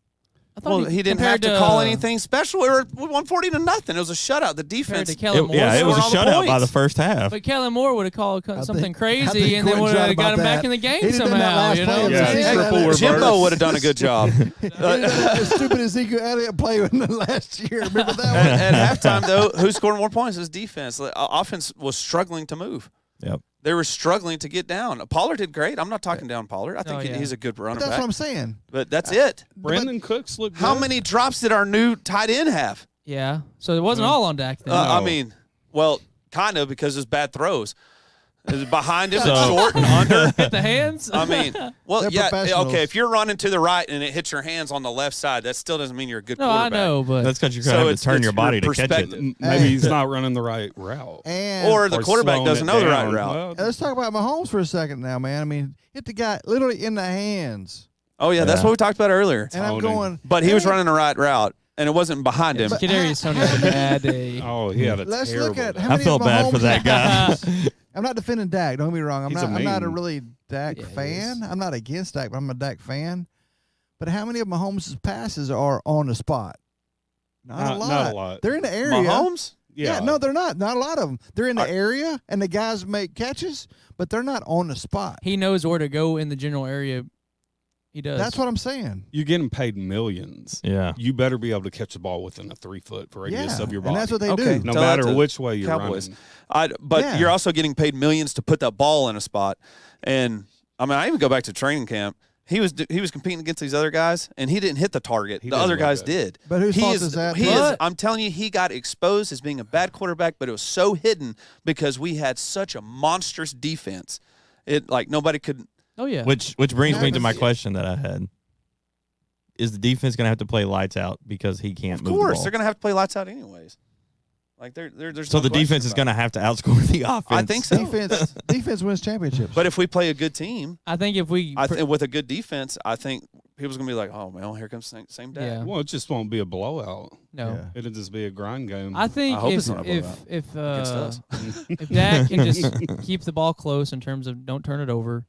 Well, he didn't have compared to call anything special. We were 140 to nothing. It was a shutout. The Compared defense. to Kellen Moore. Yeah, it was a scored all the shutout by points. the first half. But Kellen Moore would have called something think- I crazy, think and then Quentin's would right have got about him back that. in the game He done that somehow. last You play know? of the Yeah, season. triple reverse. Jimbo would have done a good job. The stupid Ezekiel Elliott play in the last year. Remember that one? At halftime, though, who scored more points? His defense. The offense was struggling to move. Yep. They were struggling to get down. Pollard did great. I'm not talking down Pollard. I think Oh, yeah. he's a good running That's back. what I'm saying. But that's it. Brandon Cooks looked How good. many drops did our new tight end have? Yeah. So it wasn't all on Dak then. I No. mean, well, kind of because it's bad throws. It's behind him, So- it's short and under. Hit the hands. I mean, well, They're yeah, professionals. okay. If you're running to the right and it hits your hands on the left side, that still doesn't mean you're a good no, I quarterback. know, but That's because you're So going to have it's- to turn it's your body to catch perspective. it. Maybe he's not running the right route. And Or the Or quarterback slowing doesn't it know the right down. route. Well, let's talk about Mahomes for a second now, man. I mean, hit the guy literally in the hands. Oh, yeah, that's Yeah. what we talked about earlier. And I'm Tony. going. But he was hey, running the right route, and it wasn't behind him. Kadarius Tony had a bad day. oh, he had a Let's terrible look at day. how I many felt of bad for Mahomes- that guy. I'm not defending Dak. Don't get me wrong. He's I'm not a mean. really Dak Yeah, he fan. I'm not against Dak, but I'm a Dak fan. But how many of Mahomes' passes are on the spot? Not a lot. Not a lot. They're in the area. Mahomes? Yeah, no, they're not. Not a lot of them. They're in the area, and the guys make catches, but they're not on the spot. He knows where to go in the general area. He does. That's what I'm saying. You're getting paid millions. Yeah. You better be able to catch the ball within a 3-foot radius Yeah, of your body. and that's what they Okay. do. no Tell that matter to which way you're Cowboys. running. But Yeah. you're also getting paid millions to put that ball in a spot. And, I mean, I even go back to training camp. He was competing against these other guys, and he didn't hit the target. He The doesn't other look guys good. did. But whose He fault is, is that? He But- is. I'm telling you, he got exposed as being a bad quarterback, but it was so hidden because we had such a monstrous defense. It like nobody could. Oh yeah. Which brings me to my Happens. question that I had. Is the defense going to have to play lights out because he can't Of move the course, ball? they're going to have to play lights out anyways. Like there's So no the question defense is about going to have to outscore the offense. I think so. Defense wins championships. But if we play a good team, I think if we, with a good defense, I think people's gonna be like, oh well, here comes same day. yeah, Well, it just won't be a blowout. no. Yeah. It'll just be a grind game. I think I hope if it's not a blowout if against us. if Dak can just keep the ball close in terms of don't turn it over.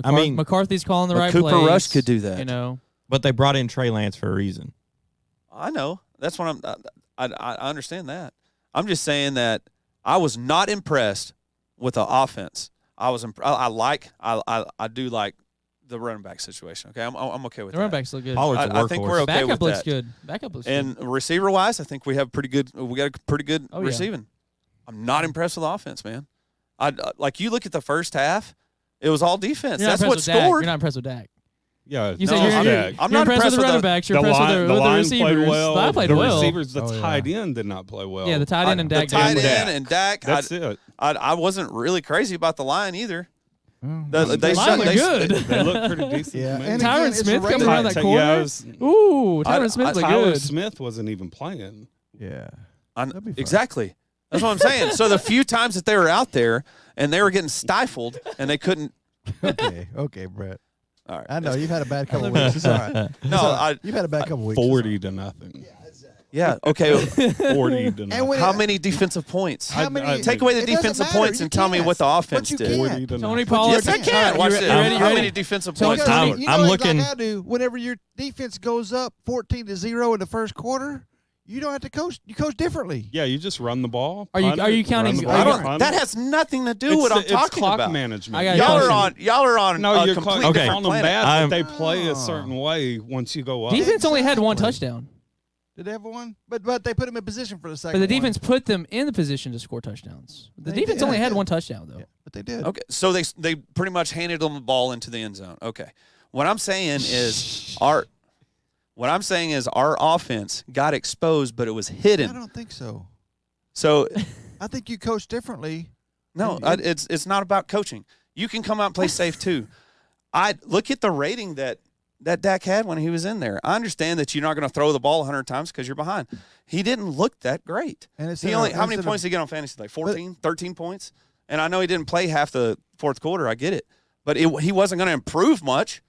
I mean, McCarthy's calling the but right Cooper plays. Rush could do that. You know, But they brought in Trey Lance for a reason. I know. That's what I understand that. I'm just saying that I was not impressed with the offense. I do like the running back situation. Okay, I'm okay with the that. running backs look good. Pollard's a I think workhorse. we're okay Backup with looks that. good. Backup looks And good. receiver wise, I think we got pretty good Oh, yeah. receiving. I'm not impressed with the offense, man. Like you look at the first half, it was all defense. You're not That's what impressed with Dak. scored. You're not impressed with Dak. Yeah, You No, said I'm- you're I'm not impressed with the running the- backs. You're impressed with the line receivers. played well. The line played the well. receivers, the Oh, yeah. tight end did not play well. Yeah, the tight end and The Dak. tight did. end and Dak. That's it. I wasn't really crazy about the line either. Mm. They line shut- looked they- good. They look pretty decent. Yeah, to me. and Tyron again, it's Smith a coming rating. around that corner. Yeah, I was- Ooh, Tyron Smith looked Tyler good. Smith wasn't even playing. Yeah. I- That'd be fun. exactly. That's what I'm saying. So the few times that they were out there and they were getting stifled and they couldn't. Okay, Brett. All right. I know you've had a bad couple weeks. It's all right. No, You've had a bad couple weeks. 40-0. yeah. Okay. 40-0. And when How many defensive points? How many? Take away the It doesn't defensive matter. points You and tell me can't. what the offense But you did. can't. 40-0. Tony Pollard. Yes, I can. You Watch re- this. you ready? You How ready? many defensive Tony- points? I'm- you know, I'm like looking- I do. Whenever your defense goes up 14-0 in the first quarter, you don't have to coach. You coach differently. Yeah, you just run the ball. Are you- punt are you it, counting- run the are ball, you- I don't, punt that it. has nothing to do It's with what I'm it's talking clock about. management. I got Y'all question. are on No, a you're complete calling different them planet. bad, but I'm- they play a certain way once you go up. Defense only had one Exactly. touchdown, Did they have one? But they put him in position for the but second. the one. defense put them in the position to score touchdowns. The They defense did. only They had did. one touchdown though. Yeah, but they did. Okay, so they pretty much handed them the ball into the end zone. Okay, what I'm saying is our offense got exposed, but it was I hidden. don't think so. So I think you coach differently. no, it's not about coaching. You can come out and play safe too. I look at the rating that Dak had when he was in there. I understand that you're not going to throw the ball 100 times because you're behind. He didn't look that great. And it's He in only a- how it's many in a- points did he get on fantasy? Like 14, 13 points? And I know he didn't play half the fourth quarter. I get it. But he wasn't going to improve much.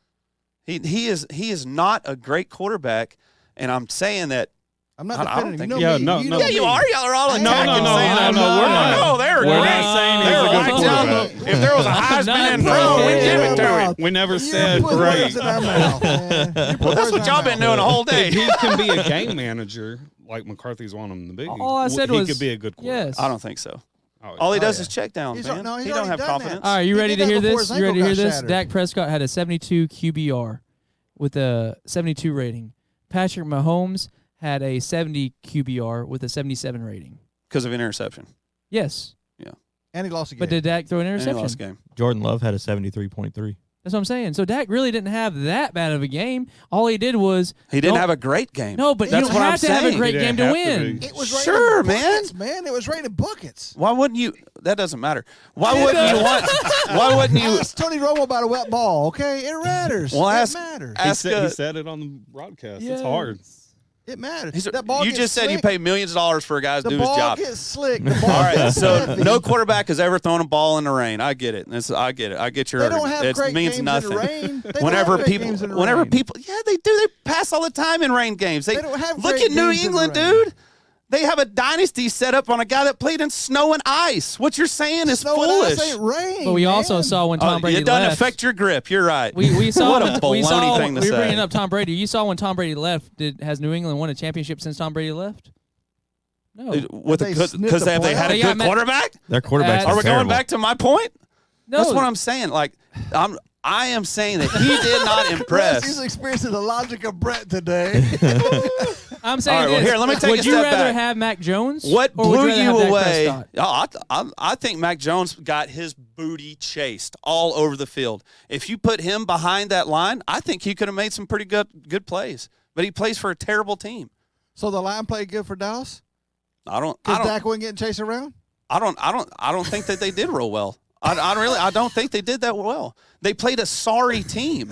He is not a great quarterback, and I'm saying that. I'm not I don't defending him. think You he- know Yeah, me. no, You no. know Yeah, you me. are. Y'all are all No, attacking. no, no, saying no, that. no, we're not. No, they're We're great. not saying he's They're a good right down quarterback. the- If there was a Heisman not in front, we'd give it to him. We never You said put great. words in our mouth, man. You put Well, that's words in what our y'all been mouth. doing the whole day. If he can be a game manager like McCarthy's wanting him to be, All I said he was- could be a good quarterback. yes. I don't think so. Oh, All he Oh, does yeah. is check down, He's man. no, he's He don't already have done that. confidence. All right, you He ready did to that hear before this? his You ready to ankle hear got this? shattered. Dak Prescott had a 72 QBR with a 72 rating. Patrick Mahomes had a 70 QBR with a 77 rating. Because of an interception. Yes, And he lost a game. but did Dak throw an And he lost interception? game. Jordan Love had a 73.3. That's what I'm saying. So Dak really didn't have that bad of a game. All he did was He didn't Don't- have a great game. no, but That's you what don't I'm have to have a saying. great He game didn't to have to win. be. It was Sure, raining man. buckets, man. It was raining buckets. Why wouldn't you? That doesn't matter. Why wouldn't you want? Why wouldn't you? Ask Tony Romo about a wet ball, okay? It matters. Well, it ask- matters. ask- He said it on the broadcast. It's hard. It matters. He's- That ball you gets just said you slick. pay millions of dollars for a guy to The do his ball job. gets slick. The ball All right, gets so heavy. no quarterback has ever thrown a ball in the rain. I get it. I get it. I get your They don't argument. have It great means games nothing. in the rain. They don't Whenever have great people, games in the whenever rain. people, yeah, they do. They pass all the time in rain games. They They don't have look great at New games in the England, rain. dude. They have a dynasty set up on a guy that played in snow and ice. What you're saying is Snow and foolish. ice ain't rain. But we also man. saw when Tom Brady it doesn't left. affect your grip. You're right. We saw what a we baloney saw thing to we were say. bringing up Tom Brady. You saw when Tom Brady left. Has New England won a championship since Tom Brady left? No. With They because sniffed the they had a playoffs? good quarterback. Their quarterbacks Are Are we terrible. going back to my point? No. That's what I'm saying. Like I am saying that he did not He's impress. experiencing the logic of Brett today. I'm saying All right, well, this. here, let me take would a you step rather back. have Mac Jones? What or would blew rather you have Dak away? Prescott? I think Mac Jones got his booty chased all over the field. If you put him behind that line, I think he could have made some pretty good plays. But he plays for a terrible team. So the line played good for Dallas I don't because Dak wasn't getting chased around. I don't think that they did real well. I don't think they did that well. They played a sorry team.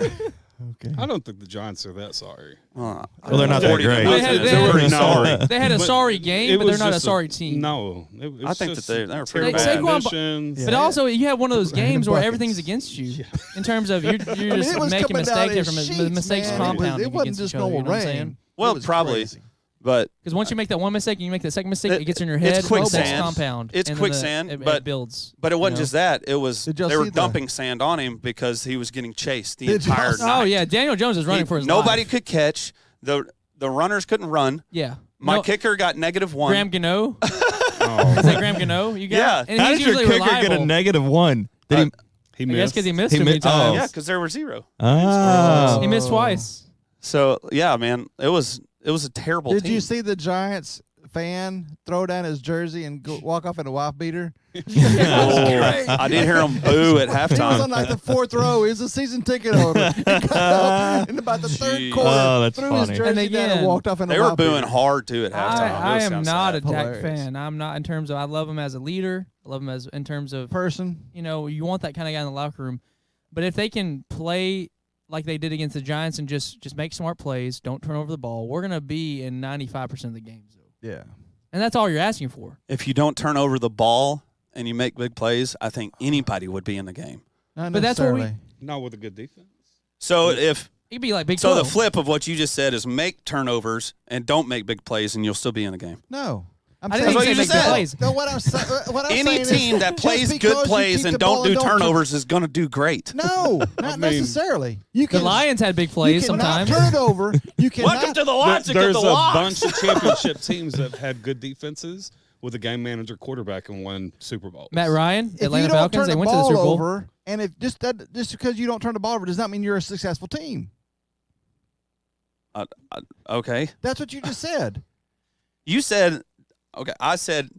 Okay. I don't think the Giants are that sorry. Well, they're not that 40 great. They had- They're pretty no. sorry. They had a But sorry game, it but they're was not a just sorry team. No, I think that they were pretty bad. technicians. But Yeah. also, you have one of those Random games where buckets. everything's against you in terms of you're I mean, just it was making coming down mistakes in from sheets, mistakes man. compounding It wasn't against just each other. You normal know what I'm rain. saying? Well, It was probably. crazy. But Because once you make that one mistake and you make the second mistake, it gets in your head. It's oh, quicksand. that's compound. It's and then quicksand, it but- builds. But it wasn't you know? just that. It was Did y'all they were see the- dumping sand on him because he was getting chased the Did y'all entire see- night. Oh yeah, Daniel Jones is running for his Nobody life. could catch. The runners couldn't run. Yeah. My No, kicker got -1. Graham Gano. Oh, Is that Graham Gano? You got? Yeah. And How he's did your usually kicker reliable. get a -1? Did he? he I guess missed. because he missed He too many missed- oh. times. Yeah, because there were 0. Oh. He missed twice. So yeah, man, it was a terrible Did team. you see the Giants fan throw down his jersey and walk off in a wife beater? Oh, I did hear him boo at He was halftime. on like the 4th row. He was a season ticket holder. He got up in about the third Jeez. quarter, Oh, that's threw funny. his jersey And down again, and walked off in a They were wife booing beater. hard too at halftime. I It am sounds not sad. a Dak Hilarious. fan. I'm not in terms of I love him as a leader. I love him as in terms of Person. you know you want that kind of guy in the locker room. But if they can play like they did against the Giants and just make smart plays, don't turn over the ball, we're gonna be in 95% of the games though. Yeah. And that's all you're asking for. If you don't turn over the ball and you make big plays, I think anybody would be in the game. Not But that's what we- necessarily. Not with a good defense. So if It could be like Big so, 12. the flip of what you just said is make turnovers and don't make big plays, and you'll still be in the game. No. I'm I didn't saying- think you make just big said. plays. No, what I'm Any saying is team that just plays because good you plays keep and the don't ball do and turnovers is going to do great. No, I not mean- necessarily. You The can Lions had big plays you cannot sometimes. turn it over. You cannot. Welcome to the logic There's of a the locks. bunch of championship teams that have had good defenses with a game manager quarterback and won Super Bowls. Matt Ryan, if Atlanta you don't Falcons, turn they the went to the ball Super Bowl. over, and if just because you don't turn the ball over does not mean you're a successful team. Okay. That's what you just said. You said, okay, I said,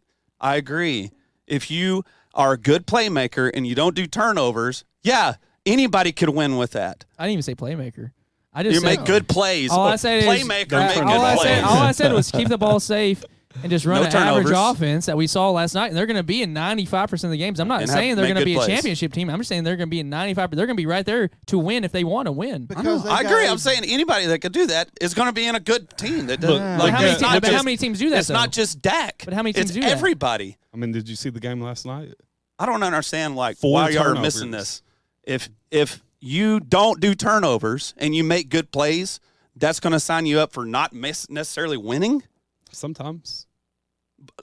I agree. If you are a good playmaker and you don't do turnovers, yeah, anybody could win with that. I didn't even say playmaker. I just You said, make good plays. all I said is Playmaker, make turn good the ball plays. all I said was keep the ball safe and just run No an average turnovers. offense that we saw last night. And they're going to be in 95% of the games. I'm not And saying they're make going to good be a plays. championship team. I'm just saying they're going to be in 95%. They're going to be right there to win if they want to win. Because they I agree. got- I'm saying anybody that could do that is going to be in a good team. That doesn't, But But like, how many, it's te- not but how just- many teams do that, It's though? not just Dak. But how many teams it's do that? everybody. I mean, did you see the game last night? I don't understand like 4 why y'all are turnovers. missing this. If you don't do turnovers and you make good plays, that's going to sign you up for not necessarily winning. Sometimes.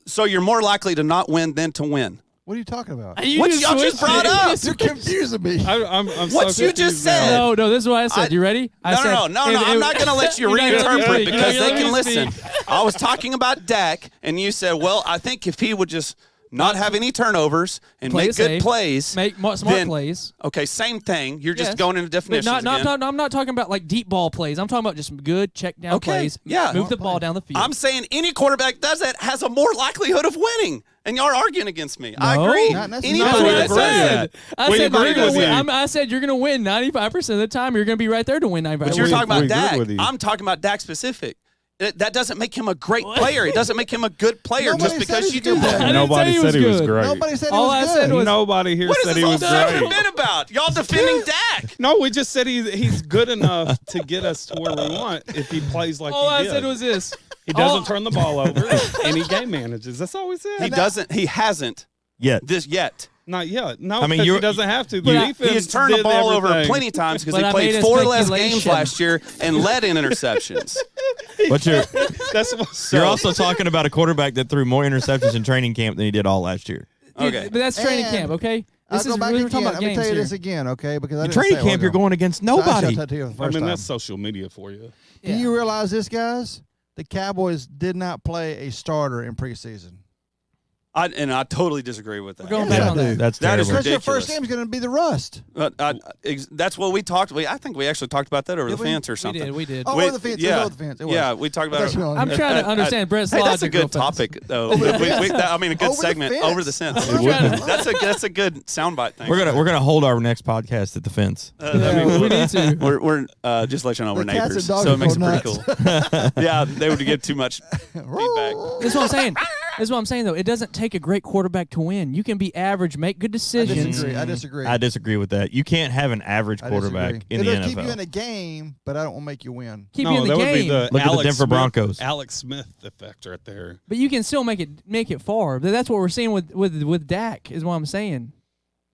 So you're more likely to not win than to win. What are you talking about? You What y'all just switched brought it. up? You're confusing me. I'm What so you just confused now. said. No, this is what I said. I- You ready? I said, No. I'm not going to let you You're not gonna let me reinterpret speak. because You're not they gonna can let me listen. speak. I was talking about Dak, and you said, well, I think if he would just not have any turnovers and Play make it good safe. plays, Make smart then- plays. okay, same thing. You're just Yes. going into But definitions not, again. I'm not talking about like deep ball plays. I'm talking about just good check down Okay, plays. yeah. Move the ball down the field. I'm saying any quarterback does that has a more likelihood of winning. And y'all are arguing against me. I No. agree. Not necessarily. Anybody No, that we does agree. that. I We said agree you're gonna with win. you. I said you're going to win 95% of the time. You're going to be right there to win 95%. But you're We- talking about we agree Dak. with you. I'm talking about Dak specific. That doesn't make him a great player. It doesn't make him a good player Nobody just said because he's you do good. that. I didn't Nobody say he said was he was good. great. Nobody said All it I was said good. was- Nobody here What is said this he whole was segment great. been about? Y'all defending Dak. No, we just said he's good enough to get us to where we want if he plays like All he I did. said was this. He doesn't all- turn the ball over and he game manages. That's all we said. He doesn't. He hasn't Yet. this yet. Not yet. No, I mean, because you're- he doesn't have to. The But I- defense He has turned the did ball over everything. plenty times because But he I played made a 4 less games speculation. last year and led in interceptions. But you're That's what, you're also talking about a quarterback that threw more interceptions in training camp than he did all last year. Dude, Okay. but that's training And camp, okay? I'll This go is back we're again. talking about Let me games tell you here. this again, okay? Because I In didn't training say it camp, you're well going against ago. So I nobody. shall tell you the I first mean, time. that's social media for you. Do you realize this, guys? The Cowboys did not play a starter in preseason. I totally disagree with that. We're going Yes, back I on do. that. That's That is terrible. Because your first ridiculous. game is going to be the rust. That's what we talked. I think we actually talked about that over Did the we? fence or something. We did. Oh, We- over the fence. It was yeah, over the fence. It was. Yeah, we talked I about thought it. you were on I'm there. trying to understand Brett's Hey, that's a logic good real fast. topic, though. Over the I mean, a good Over the segment fence. over the fence. I'm trying to- That's a good soundbite thing. We're gonna hold our next podcast at the fence. That'd be Yeah, cool. we need to. We're just to let you know we're The cats neighbors, and dogs so it makes it go pretty cool. Yeah, they would get too much feedback. That's what I'm saying. That's what I'm saying, though. It doesn't take a great quarterback to win. You can be average, make good decisions. I disagree. I disagree with that. You can't have an average quarterback in the It'll NFL. keep you in a game, but I don't want to make you win. Keep you in the that would be game. the Look at the Denver Broncos. Alex Smith effect right there. But you can still make it far. That's what we're seeing with Dak, is what I'm saying.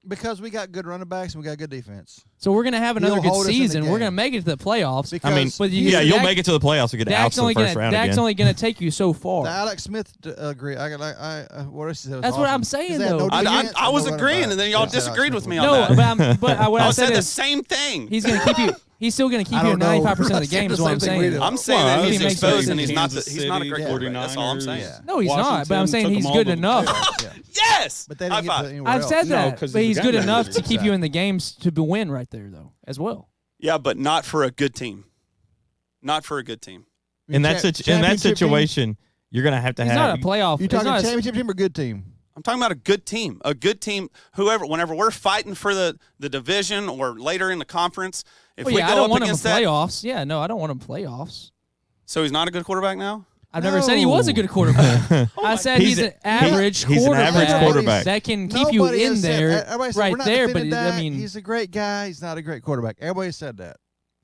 Because we got good running backs and we got good defense. So we're gonna have another He'll good hold us in the season. We're game. gonna make it to the playoffs. Because I mean, But you'll Dak- make it to the playoffs and get out in the first round Dak's again. only gonna take you so far. The Alex Smith agree. What else? That's what I'm saying, though. I was agreeing, and then y'all disagreed with me on No, that. but what I I said said the is same thing. he's gonna keep you. He's still gonna keep I you in don't know. 95% of the game. Is what I'm Same thing we saying. do. I'm saying Well, that he he's makes exposed, sense. and he's not a Kansas great City, quarterback. That's all I'm 49ers. saying. Yeah. No, he's not. But I'm Washington saying took he's them good all to- enough. Yeah. Yes. But they High didn't get five. to anywhere I've else. said No, that, 'cause but he's he's the good game enough manager. to keep you in the games to win right there, though, as well. Yeah, but not for a good team. Not for a good team. In that Championship situation, you're gonna have to He's have. not a playoff. You he's talking not a- championship team or good team? I'm talking about a good team. A good team. Whenever we're fighting for the division or later in the conference, if Well, we yeah, go I don't up want him in against that, playoffs. Yeah, no, I don't want him in playoffs. so he's not a good quarterback now. I've never said he was a good quarterback. I said he's an average he's an average quarterback. that can keep you Nobody in has said- there everybody said, right we're not there. But defending I Dak. mean, he's a great guy. He's not a great quarterback. Everybody said that.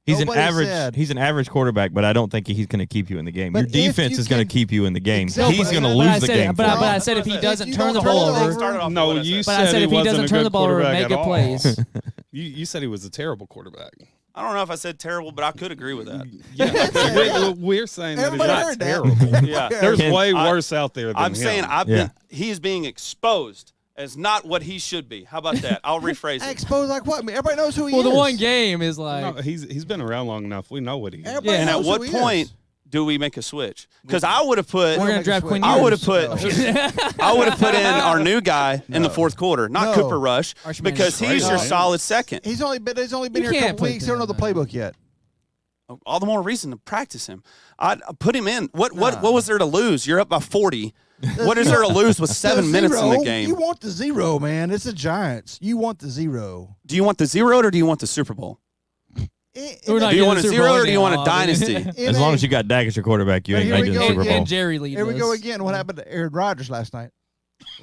He's an Nobody average. said- He's an average quarterback, but I don't think he's going to keep you in the game. But Your if defense you is going to can- keep you in the game. Exactly. He's going to But lose I the said, game. but for I you. said if he doesn't you turn the don't turn ball it over, Started off No, with what I you said. but I said said if he wasn't doesn't a turn good the ball over and quarterback make at good all. plays, You said he was a terrible quarterback. I don't know if I said terrible, but I could agree with that. Yeah, we're saying that he's Everybody not heard terrible. that. Yeah. There's Ken, way worse out there than I'm him. saying Yeah. he's being exposed as not what he should be. How about that? I'll rephrase it. Exposed like what? I mean, everybody knows who he well, is. the one game is like No, he's been around long enough. We know what he is. Everybody Yeah. And at knows what who he point is. do we make a switch? Because I would have put we're gonna make a draft switch. Quinn. I would have Ewers. put I would have put in our new guy in the fourth quarter, not No. Cooper Rush, Archie because Manning. he's your No. solid second. He's only been You here a can't couple put weeks. He don't know the that. playbook yet. All the more reason to practice him. I'd put him in. What was there to lose? You're up by 40. What is there to lose with 7 minutes in the game? You want the zero, man. It's the Giants. You want the zero. Do you want the zero or do you want the Super Bowl? We're not Do you getting want a the Super zero Bowl or do you want a now, dynasty? As long as you got Dak as your quarterback, you But ain't here we making the go Super again. Bowl. And Jerry Lee. Here we does. go again. What happened to Aaron Rodgers last night?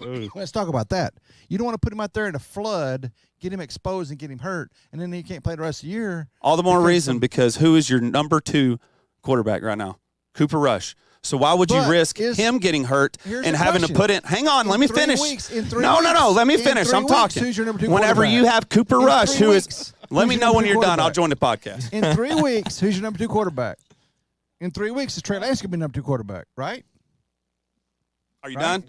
Ooh. Let's talk about that. You don't want to put him out there in a flood, get him exposed, and get him hurt, and then he can't play the rest of the year. All the more Because reason because who is your number 2 quarterback right now? Cooper Rush. So why would you But risk is- him getting hurt Here's and the having to question. put in? Hang on, let me 3 finish. weeks, in 3 No, weeks, let me in finish. 3 I'm weeks, talking. Who's your number 2 Whenever quarterback? you have Cooper In Rush, 3 who is, weeks, let who's me your know number when 2 you're done. I'll quarterback? join the podcast. In 3 weeks, who's your number 2 quarterback? In 3 weeks, is Trey Lance going to be number 2 quarterback, right? Are you Right. done?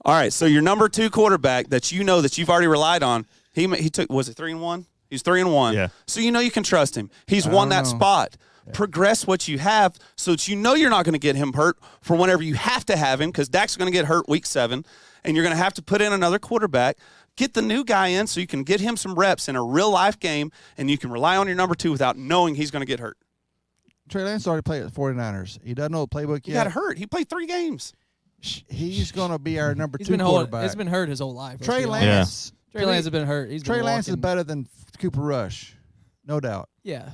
All right. So your number 2 quarterback that you know that you've already relied on, he took, was it 3-1? He's 3-1. Yeah. So you know you can trust him. He's won don't that know. spot. Progress what you have so that you know you're not going to get him hurt for whenever you have to have him, because Dak's going to get hurt week 7, and you're going to have to put in another quarterback. Get the new guy in so you can get him some reps in a real life game, and you can rely on your number 2 without knowing he's going to get hurt. Trey Lance already played at the 49ers. He doesn't know the playbook He yet. got hurt. He played 3 games. He's going to be our number He's 2 been holding. quarterback. It's been hurt his whole life. let's Trey be honest. Lance. Trey Lance has been hurt. He's Trey been Lance is walking. better than Cooper Rush, no doubt. Yeah.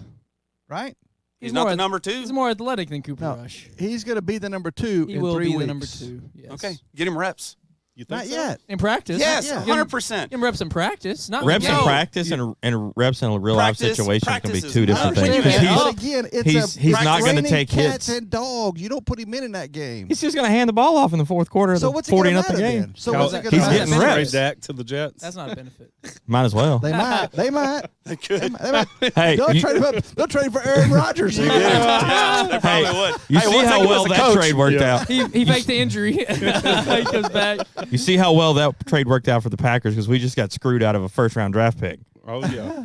Right? He's not more the number 2. He's more athletic than Cooper No, Rush. he's going to be the number 2 He in will 3 be weeks. the number 2. Yes. Okay. Get him reps. You think Not so? yet. In practice. Yes, Yeah. 100%. Give him reps in practice. Not Reps in No. practice and reps in a real life Practice- situation can be practice is 2 I different things. understand Because that, he's- but again, it's he's not raining gonna take cats hits. and dogs. You don't put him in that game. He's just going to hand the ball off in the fourth quarter of So the what's it gonna 40 nothing matter game. then? So Cal- what's it He's gonna getting matter? reps. Trade Dak to the Jets. That's not a benefit. Might as well. They might. They might. They could. They might. Hey, They'll you- trade him up. They'll trade for Aaron Rodgers. Yeah, they probably Hey, would. You Hey, see we'll take how him well as a that coach. trade worked Yeah. out. He faked the injury. He comes back. You see how well that trade worked out for the Packers because we just got screwed out of a first-round draft pick. Oh yeah.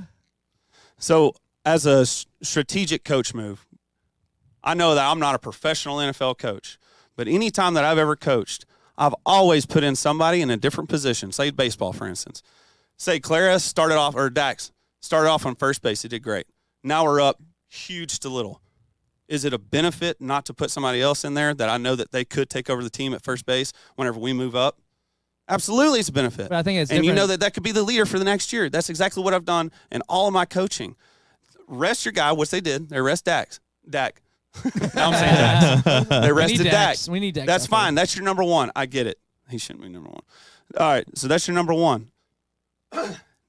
So, as a strategic coach move, I know that I'm not a professional NFL coach, but any time that I've ever coached, I've always put in somebody in a different position. Say baseball, for instance. Say Clara started off, or Dax started off on first base. He did great. Now we're up huge to little. Is it a benefit not to put somebody else in there that I know that they could take over the team at first base whenever we move up? Absolutely, it's a benefit. But I think it's and you different. know that could be the leader for the next year. That's exactly what I've done in all of my coaching. Rest your guy, which they did. They rest Dak. No, I'm saying Dak. They We rested need Dak. Dax. We need Dax. That's out there. fine. That's your number one. I get it. He shouldn't be number one. All right, so that's your number one.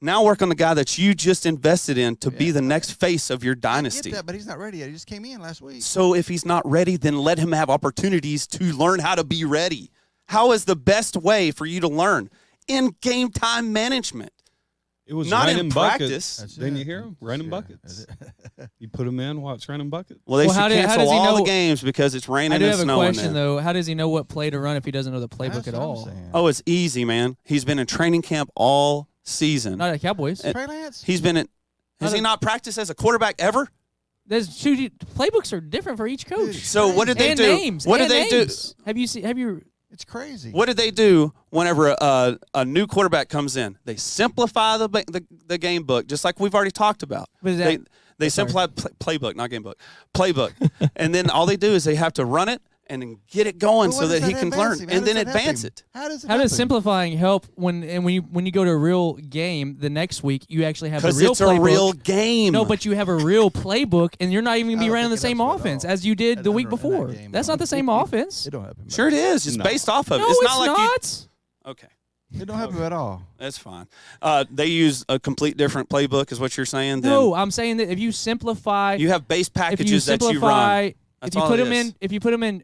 Now work on the guy that you just invested in to be the next face of your I dynasty. get that, but he's not ready yet. He just came in last week. So if he's not ready, then let him have opportunities to learn how to be ready. How is the best way for you to learn? In game time management. It was Not in raining practice. buckets. Didn't you hear him? Raining buckets. You put him in while it's raining buckets. Well, they Well, should how cancel does he all know- the games because it's raining I do and have a snowing. question there. though. How does he know what play to run if he doesn't know the playbook That's at what I'm all? saying. Oh, it's easy, man. He's been in training camp all season. Not at Cowboys. Trey Lance? He's been in. Has he not practiced as a quarterback ever? There's two playbooks are different for each coach. Dude, So what did they and do? names. What and did they do? names. Have you seen? Have you? It's crazy. What did they do whenever a new quarterback comes in? They simplify the game book, just like we've already talked about. But is that- They sorry. simplify playbook, not game book, playbook, and then all they do is they have to run it and then get it going But so what that does he can advance learn him? How and does then that help advance him? it. How does it How does happen? simplifying help when you go to a real game the next week? You actually have the Because real it's a playbook. real game. No, but you have a real playbook, and you're not even gonna I be don't running the think it same helps him at offense all. as you did the week In that before. game, That's no. not the same offense. It don't help him. Sure it is. It's No. based off of it. No, It's it's not like not. you. Okay. It don't help him at all. That's fine. They use a complete different playbook, is what you're saying. Then No, I'm saying that if you simplify, you have base if you packages that you simplify, run. That's if you all put it them is. in, if you put them in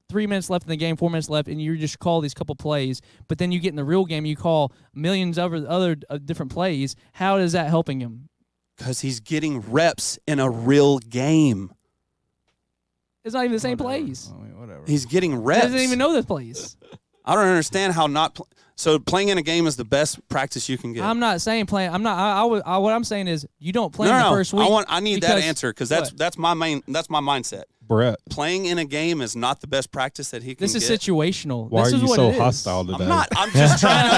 3 minutes left in the game, 4 minutes left, and you just call these couple plays, but then you get in the real game, you call millions of other different plays. How is that helping him? Because he's getting reps in a real game. It's not even the same Whatever. plays. I mean, whatever. He's getting He reps. doesn't even know the plays. I don't understand how not. So playing in a game is the best practice you can get. I'm not saying playing. I'm not. What I'm saying is you don't play no, in the no, first week. I need that because- answer because what? that's my main. That's my mindset. Brett, Playing in a game is not the best practice that he can This is get. situational. why this are is you what so it is. hostile today? I'm not. I'm just trying to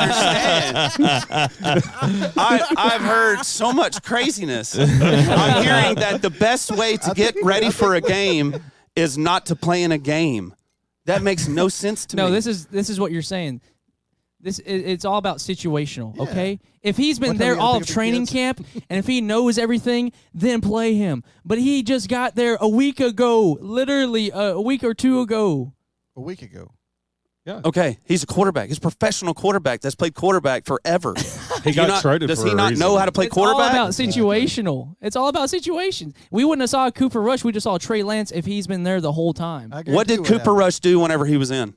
understand. I've heard so much craziness. I'm hearing that the best way to get ready for a game is not to play in a game. That makes no sense to me. No, this is what you're saying. It's all about situational, Yeah. okay? If he's been One time there you gotta all pick of up your training kids. camp, and if he knows everything, then play him. But he just got there a week ago, literally a week or two ago. A week ago. Okay, he's a quarterback. He's a professional quarterback that's played quarterback forever. He got traded Does for he a not reason. know how to play It's quarterback? all about situational. It's all about situations. We wouldn't have saw Cooper Rush. We just saw Trey Lance if he's been there the whole time. I What guarantee did Cooper happened. Rush do whenever he was in?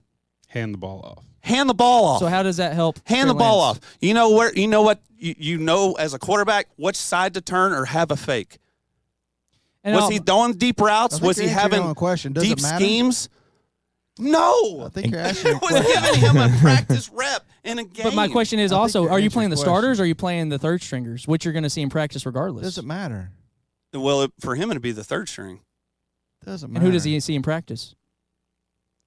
Hand the ball off. Hand the ball off. So how does that help? Hand Trey the ball Lance? off. You know where? You know what? You know as a quarterback which side to turn or have a fake. And Was I'll- he throwing deep I routes? think Was he you're answering your having own question. Does deep it matter? schemes? No. I think you're asking a It was question. giving him a practice rep in a game. But my question is I think also: you're are you answering playing the question. starters or are you playing the third stringers, which you're going to see in practice regardless? Doesn't matter. Well, for him it'd be the third string. Doesn't And matter. who does he see in practice?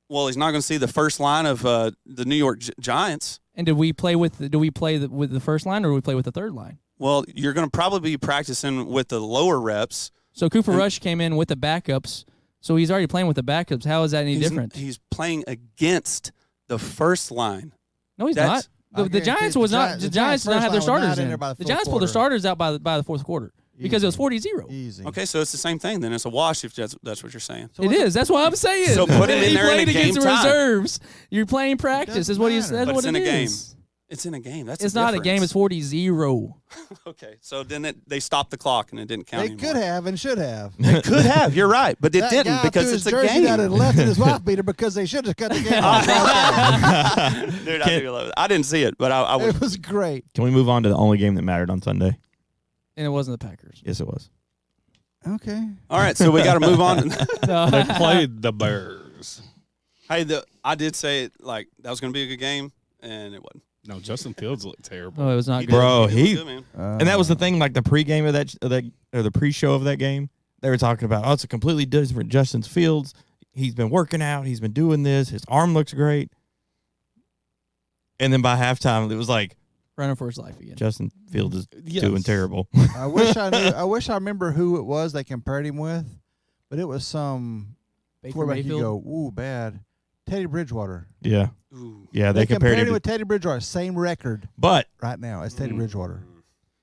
Well, he's not going to see the first line of the New York Giants. And do we play with the first line or do we play with the third line? Well, you're going to probably be practicing with the lower reps. So Cooper And- Rush came in with the backups, so he's already playing with the backups. How is that any different? He's playing against the first line. No, he's that's- not. The I Giants guarantee was the not. Giants- The the Giants Giants' did not have their first line was starters not in in. there by the The fourth Giants pulled their quarter. starters out by the fourth quarter because it was 40-0. Easy. Okay, so it's the same thing. Then it's a wash if that's what you're saying. So It what's is. That's what I'm saying. So put him in He there in played a against game the time. reserves. You're playing practice. doesn't Is what he's. matter. That's But what it's in it a game. is. It's in a game. That's It's the not a game. difference. It's 40-0. Okay, so then they stopped the clock and it didn't count They anymore. could have and should have. Could have. You're right, but it That didn't guy because threw it's his a jersey game. down and left in his wife beater because they should have cut the game off. right Dude, I do love it. I didn't see it, but I there. would. It was great. Can we move on to the only game that mattered on Sunday? And it wasn't the Packers. Yes, it was. Okay. All right, so we got to move on. They played the Bears. Hey, I did say like that was going to be a good game, and it wasn't. No, Justin Fields looked terrible. Oh, it was not He good. did. Bro, He he- looked good, man. And that was the thing, like the pregame of that or the pre-show of that game. They were talking about, it's a completely different Justin Fields. He's been working out. He's been doing this. His arm looks great. And then by halftime, it was like Running for his life again. Justin Fields is Yes. doing terrible. I wish I knew. I wish I remember who it was they compared him with, but it was some Baker quarterback. You Mayfield. go, ooh, bad. Teddy Bridgewater. Yeah, Ooh. yeah. They compared him, with Teddy Bridgewater. Same record but right now as Teddy Bridgewater.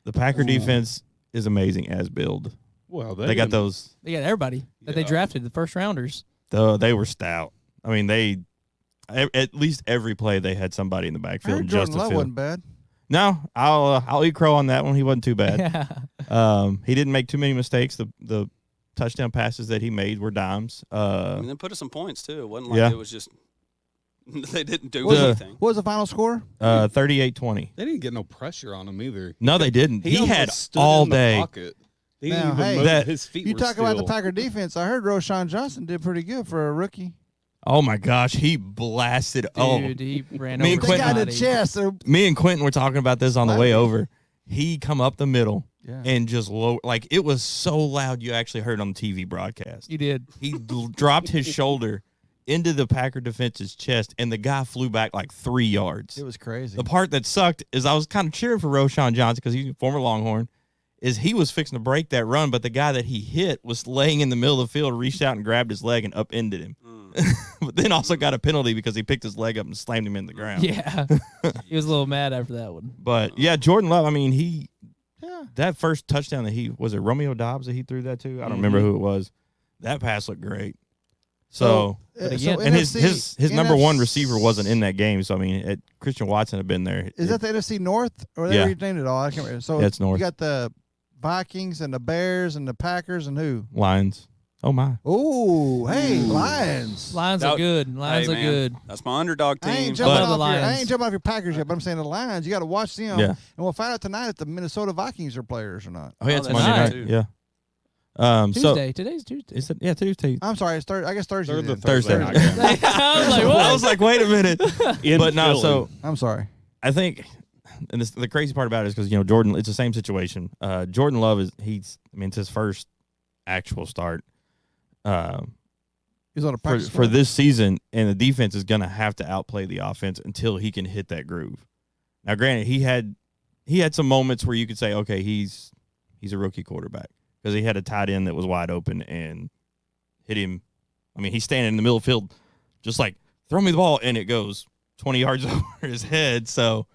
the Packer Ooh. defense is amazing as build. Well, They got those. They got everybody that they drafted, the first rounders. They were stout. I mean, at least every play they had somebody in the I backfield heard just Jordan to Love field. wasn't bad. No, I'll eat crow on that one. He wasn't too bad. Yeah. He didn't make too many mistakes. The touchdown passes that he made were dimes. And then put us some points too. It wasn't like Yeah. it was just they didn't do What was, anything. what was the final score? 38-20. They didn't get no pressure on him either. No, they didn't. He almost had stood all in the day. pocket. He Now, didn't even hey, move. that- His feet You were talk about the still- Packer defense. I heard Roshan Johnson did pretty good for a rookie. Oh my gosh, he blasted. Dude, he ran Me over and Quentin- They got the somebody. chest. Me and Quentin were talking about this on the way Wow. over. He come up the middle Yeah. and just like it was so loud you actually heard on the TV broadcast. You did. He dropped his shoulder into the Packer defense's chest, and the guy flew back like 3 yards. It was crazy. The part that sucked is I was kind of cheering for Roshan Johnson because he's a former Longhorn. Is he was fixing to break that run, but the guy that he hit was laying in the middle of the field, reached out and grabbed his leg and upended him. But then also got a penalty because he picked his leg up and slammed him in the ground. Yeah. He was a little mad after that one. But yeah, Jordan Love. I mean, yeah. that first touchdown that was it Romeo Dobbs that he threw that to? I don't remember who it was. That pass looked great. So But again- and his number one NFC receiver wasn't in that game. So I mean, Christian Watson had been there. Is that the NFC North or they Yeah. renamed it all? I can't remember. So Yeah, it's North. You got the Vikings and the Bears and the Packers and who? Lions? Oh my! Oh, hey, Lions. Lions That- are good. Lions Hey, are man, good. That's my underdog I team. ain't jumping But- off the your, I Lions. ain't jumping off your Packers yet, but I'm saying the Lions. You got to watch them. Yeah. And we'll find out tonight if the Minnesota Vikings are players or not. Oh yeah, Oh, it's that's Monday nice. night. Yeah. So Tuesday. Today's Tuesday. is it? Yeah, Tuesday. I'm sorry, it's I guess Thursday. They're the then. Thursday Thursday. night game. I was like, what? I was like, wait a minute. In But no, Philly. so I'm sorry. I think, and the crazy part about it is because Jordan, it's the same situation. Jordan Love it's his first actual start He's on a practice for squad. this season, and the defense is going to have to outplay the offense until he can hit that groove. Now, granted, he had some moments where you could say, okay, he's a rookie quarterback because he had a tight end that was wide open and hit him. I mean, he's standing in the middle of the field, just like throw me the ball, and it goes 20 yards over his head. So,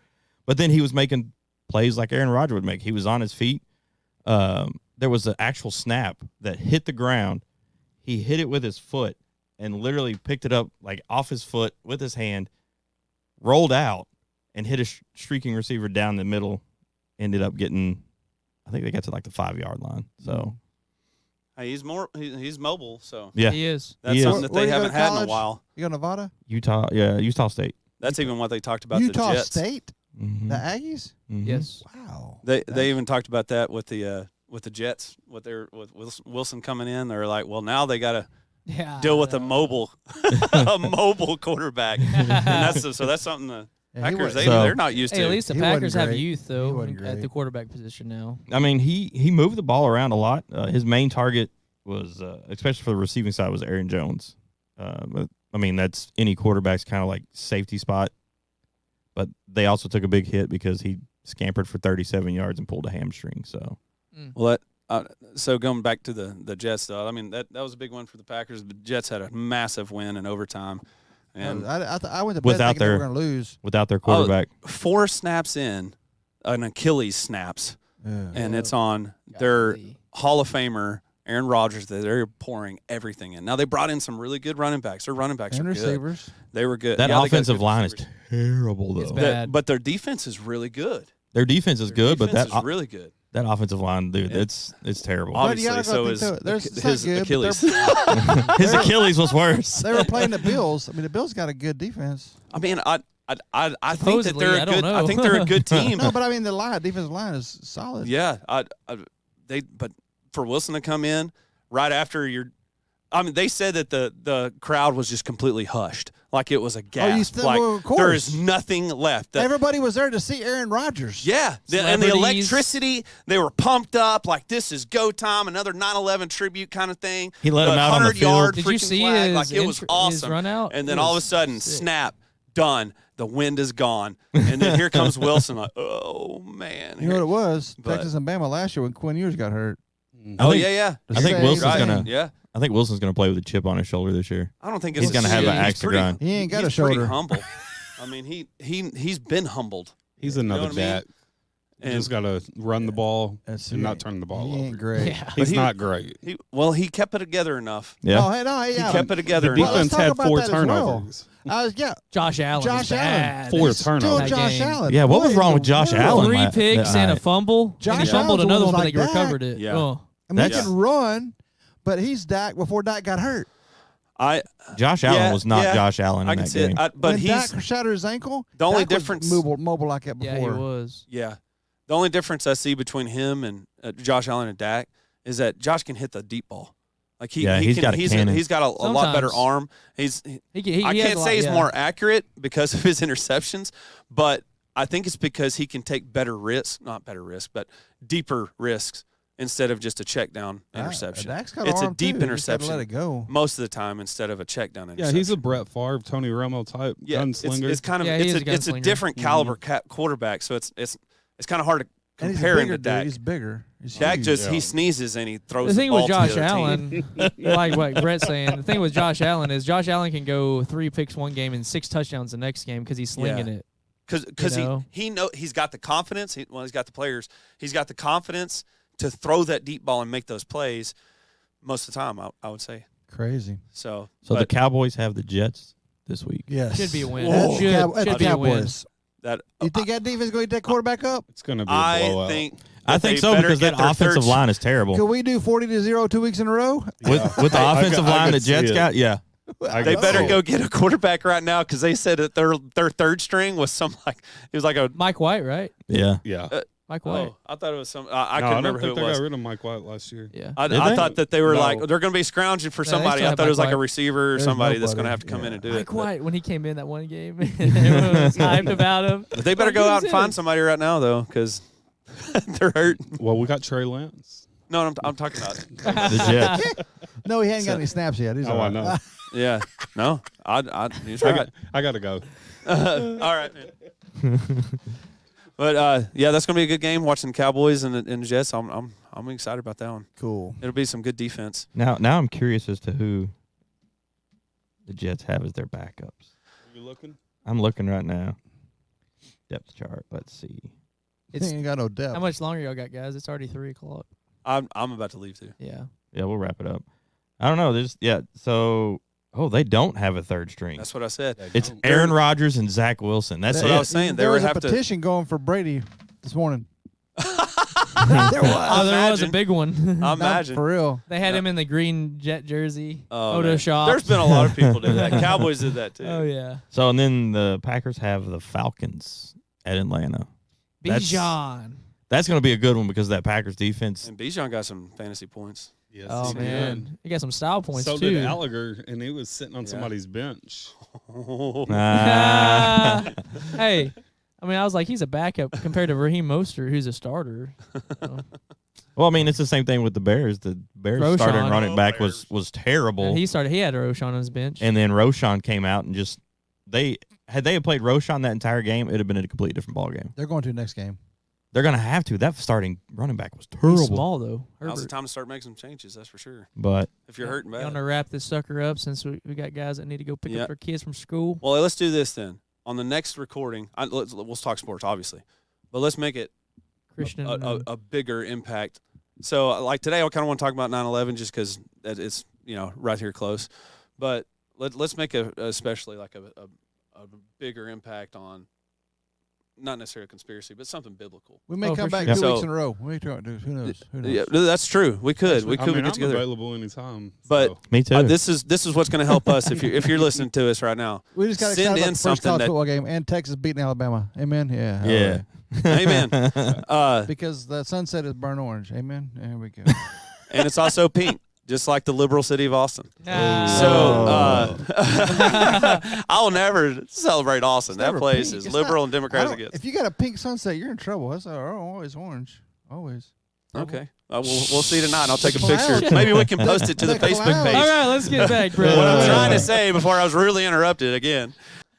but then he was making plays like Aaron Rodgers would make. He was on his feet. There was an actual snap that hit the ground. He hit it with his foot and literally picked it up like off his foot with his hand, rolled out, and hit a streaking receiver down the middle. Ended up getting, I think they got to like the 5-yard line. So, Hey, he's mobile, so yeah, He is. that's He is. something that Where they you go haven't to had in a college? while. You go to Nevada? Utah State. That's even what they talked about Utah the Jets. State? Mhm. The Aggies? Mhm. Yes. Wow. They even talked about that with the Jets, with Wilson coming in. They're like, well, now they got to Yeah. deal with a mobile quarterback, and that's something the Yeah, he Packers was- they're not used Hey, to. at least the He wasn't Packers have great. youth He though wasn't at the great. quarterback position now. I mean, he moved the ball around a lot. His main target was, especially for the receiving side, was Aaron Jones. But I mean, that's any quarterback's kind of like safety spot. But they also took a big hit because he scampered for 37 yards and pulled a hamstring. So Well, so going back to the Jets, though, I mean that was a big one for the Packers. The Jets had a massive win in overtime, and I went to bed Without thinking they were their- going to lose. without their quarterback, 4 snaps in, an Achilles snaps, Yeah. and it's on their Golly. Hall of Famer Aaron Rodgers. They're pouring everything in. Now they brought in some really good running backs. Their running backs And are good. receivers. They were good. that Yeah, they got offensive good line is receivers. terrible, It's though. bad. But their defense is really good. Their defense is Their good, but defense that is really good. that offensive line, dude, Yeah. it's terrible. But you Obviously, gotta so go is think too. It's not his good, but Achilles. His Achilles was worse. They were playing the Bills. I mean, the Bills got a good defense. I mean, I think that Supposedly, they're I a don't good. know. I think they're a good team. No, but I mean, the defensive line is solid. Yeah, but for Wilson to come in right after they said that the crowd was just completely hushed, like it was a gasp. well, of Like course. there is nothing left. Everybody was there to see Aaron Rodgers. Yeah, and the Celebrities. electricity, they were pumped up like this is go time, another 9/11 tribute kind of thing. He let him out on the 100-yard field. Did you freaking see flag, his like it was his awesome. run out? And It then all of a was sudden, sick. snap, done. The wind is gone, and then here comes Wilson. Like, oh man, You know what it was? But- Texas and Bama last year when Quinn Ewers got hurt. Oh think- yeah. The I think same Wilson's thing. gonna. Yeah. I think Wilson's gonna play with a chip on his shoulder this year. I don't think He's it's gonna have an he's axe to pretty- grind. He ain't got he's a pretty shoulder. humble. I mean, he's been humbled. He's You know another what I mean? Jack. You just got to run the ball That's and it. not turn the ball He over. ain't great. Yeah. He's he- not great. He kept it together enough. Yeah. Oh, hey, no, hey, He yeah. kept it together The enough. let's defense talk had about 4 that as well. turnovers. Josh Allen. Josh was Allen. bad. 4 Still turnovers. That Josh game. Allen. Yeah, what was in wrong the with Josh world? Allen? 3 that picks and a night? fumble. Josh and he fumbled Allen's another was one, but like they recovered that. it. Yeah. Oh. I mean, he That's- can run, but he's Dak before Dak got hurt. Josh Allen Yeah, was not yeah. Josh Allen I in can that see it. game. But when he's Dak shattered his ankle, The only Dak was difference- mobile like that Yeah, before. he was. yeah. The only difference I see between him and Josh Allen and Dak is that Josh can hit the deep ball. Like he He's can, got a cannon. he's got a lot better Sometimes. arm. He I has can't a lot- say he's yeah. more accurate because of his interceptions, but I think it's because he can take better risks, not better risks, but deeper risks instead of just a check down interception. Dak's got It's a arm deep too. You just gotta interception. Let it go. Most of the time instead of a check down interception. Yeah, he's a Brett Favre, Tony Romo type yeah, gunslinger. It's kind of Yeah, he is a it's a gunslinger. different caliber quarterback, so it's kind of hard to And he's a compare him bigger to Dak. dude. He's bigger. He's Dak huge. just he Yeah. sneezes and he throws The thing ball with Josh to the other team. Allen, like what Brett's saying, the thing with Josh Allen is Josh Allen can go 3 picks one game and 6 touchdowns the next game because he's slinging it. Because You know? he's got the confidence. He's got the players. He's got the confidence to throw that deep ball and make those plays most of the time. I would say crazy. so. So the but Cowboys have the Jets this week. Yes. Should be a win. Whoa. Should, That's should the be a win. Cowboys. that You think that defense is going to get that quarterback up? It's going to be a I blowout. think I that think they so better because get that their offensive third- line is terrible. Could we do 40-0 2 weeks in a row? With the I offensive could- I line could that Jets see it. got, yeah. They better see go it. get a quarterback right now because they said that their third string was some like it was like a. Mike White, right? Yeah. Yeah. Mike White. Oh, I thought it was some. I No, couldn't don't remember who think it they was. got rid of Mike White last year. Yeah. I Did they? thought that they were No. like they're going to be scrounging for they somebody. still I have thought it was Mike like a White. receiver or There's somebody that's nobody. going to have to come in and do it. Mike but- White, when he came in that one game, everyone was hyped about him. But they better go out and find somebody right now, though, because they're hurt. Well, we got Trey Lance. No, I'm talking about. The Jets. No, he hadn't got any snaps yet. He's Oh, all I right. know. Yeah, no, he's I right. got to go. All right, man. But yeah, that's gonna be a good game. Watching the Cowboys and the Jets, I'm excited about that one. Cool. It'll be some good defense. Now I'm curious as to who the Jets have as their backups. Are you looking? I'm looking right now. Depth chart. Let's see. He ain't got no depth. How much longer y'all got, guys? It's already 3 o'clock. I'm about to leave too. Yeah. Yeah, we'll wrap it up. I don't know. So they don't have a third string. That's what I said. It's Aaron Rodgers and Zach Wilson. That's what I it. was saying. They There would was a have to. petition going for Brady this morning. There was a Imagine. big one. I Not imagine. for real. They had him in the green jet jersey. Oh, Photo man. shop. There's been a lot of people do that. Cowboys did that too. Oh yeah. So and then the Packers have the Falcons at Atlanta. That's- Bijan. That's going to be a good one because that Packers defense. And Bijan got some fantasy points. Yes, Oh he did. man, he got some style points So too. did Gallagher, and he was sitting on Yeah. somebody's bench. Ah. Hey, I mean, I was like, he's a backup compared to Raheem Mostert, who's a starter. So, Well, I mean, it's the same thing with the Bears. The Bears Roshan. starting running Oh, back Bears. was terrible, and he started. He had Roshan on his bench. and then Roshan came out and just had they played Roshan that entire game, it'd have been a completely different ball game. They're going to the next game. They're going to have to. That starting running back was terrible. He's small though. Now's the Herbert. time to start making some changes. That's for sure. But If you're hurting You bad. want to wrap this sucker up since we got guys that need to go pick Yeah. up their kids from school. Well, let's do this then. On the next recording, we'll talk sports, obviously, but let's make it Christian. a bigger impact. So, like today, I kind of want to talk about 9/11 just because it's right here close. But let's make especially like a bigger impact on not necessarily a conspiracy, but something biblical. We may Oh, come for back sure. 2 So- weeks in a row. Who knows? Who knows? Yeah, that's true. We could. We I could mean, get I'm together. available anytime. But- so. me too. This is what's going to help us if you're listening to us right now. We just got Send excited in about the first something college that- football game and Texas beating Alabama. Amen. Yeah. yeah. Amen. Because the sunset is burnt orange. Amen. There we go. And it's also pink, just like the liberal city of Austin. Ah. So I'll never celebrate Austin. That never place pink. is It's liberal not- and Democratic against. If you got a pink sunset, you're in trouble. That's always orange. Always. Okay. We'll see tonight. I'll take a Cloud. picture. Maybe we can post it to the The Facebook cloud. page. All right, let's get back, bro. What I'm trying to say before I was really interrupted again,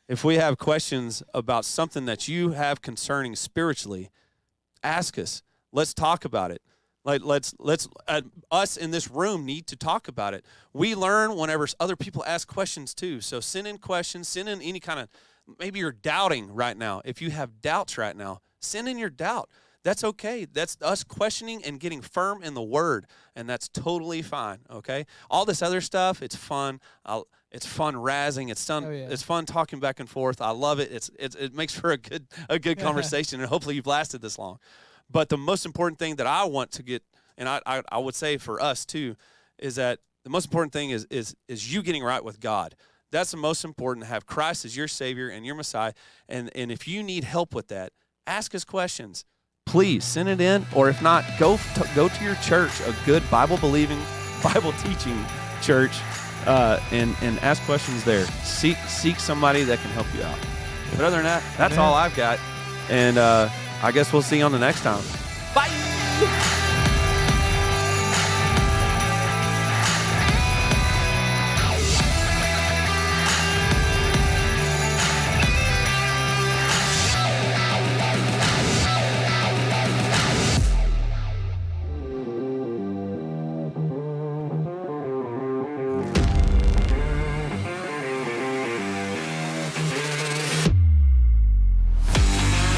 if we have questions about something that you have concerning spiritually, ask us. Let's talk about it. Like let's us in this room need to talk about it. We learn whenever other people ask questions too. So send in questions, send in any kind of, maybe you're doubting right now. If you have doubts right now, send in your doubt. That's okay. That's us questioning and getting firm in the Word, and that's totally fine, okay? All this other stuff, it's fun. It's fun razzing. It's fun. Oh, yeah. It's fun talking back and forth. I love it. It makes for a good conversation, and hopefully you've lasted this long. But the most important thing that I want to get, and I would say for us too, is that the most important thing is you getting right with God. That's the most important, to have Christ as your Savior and your Messiah. And if you need help with that, ask us questions. Please send it in, or if not, go to your church, a good Bible-believing, Bible-teaching church, and ask questions there. Seek somebody that can help you out. But other than that, that's all I've got. And I guess we'll see you on the next time. Bye!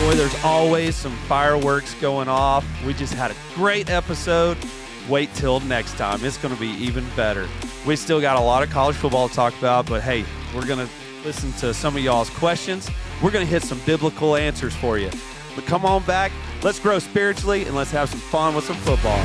Boy, there's always some fireworks going off. We just had a great episode. Wait till next time. It's going to be even better. We still got a lot of college football to talk about, but hey, we're going to listen to some of y'all's questions. We're going to hit some biblical answers for you. But come on back. Let's grow spiritually, and let's have some fun with some football.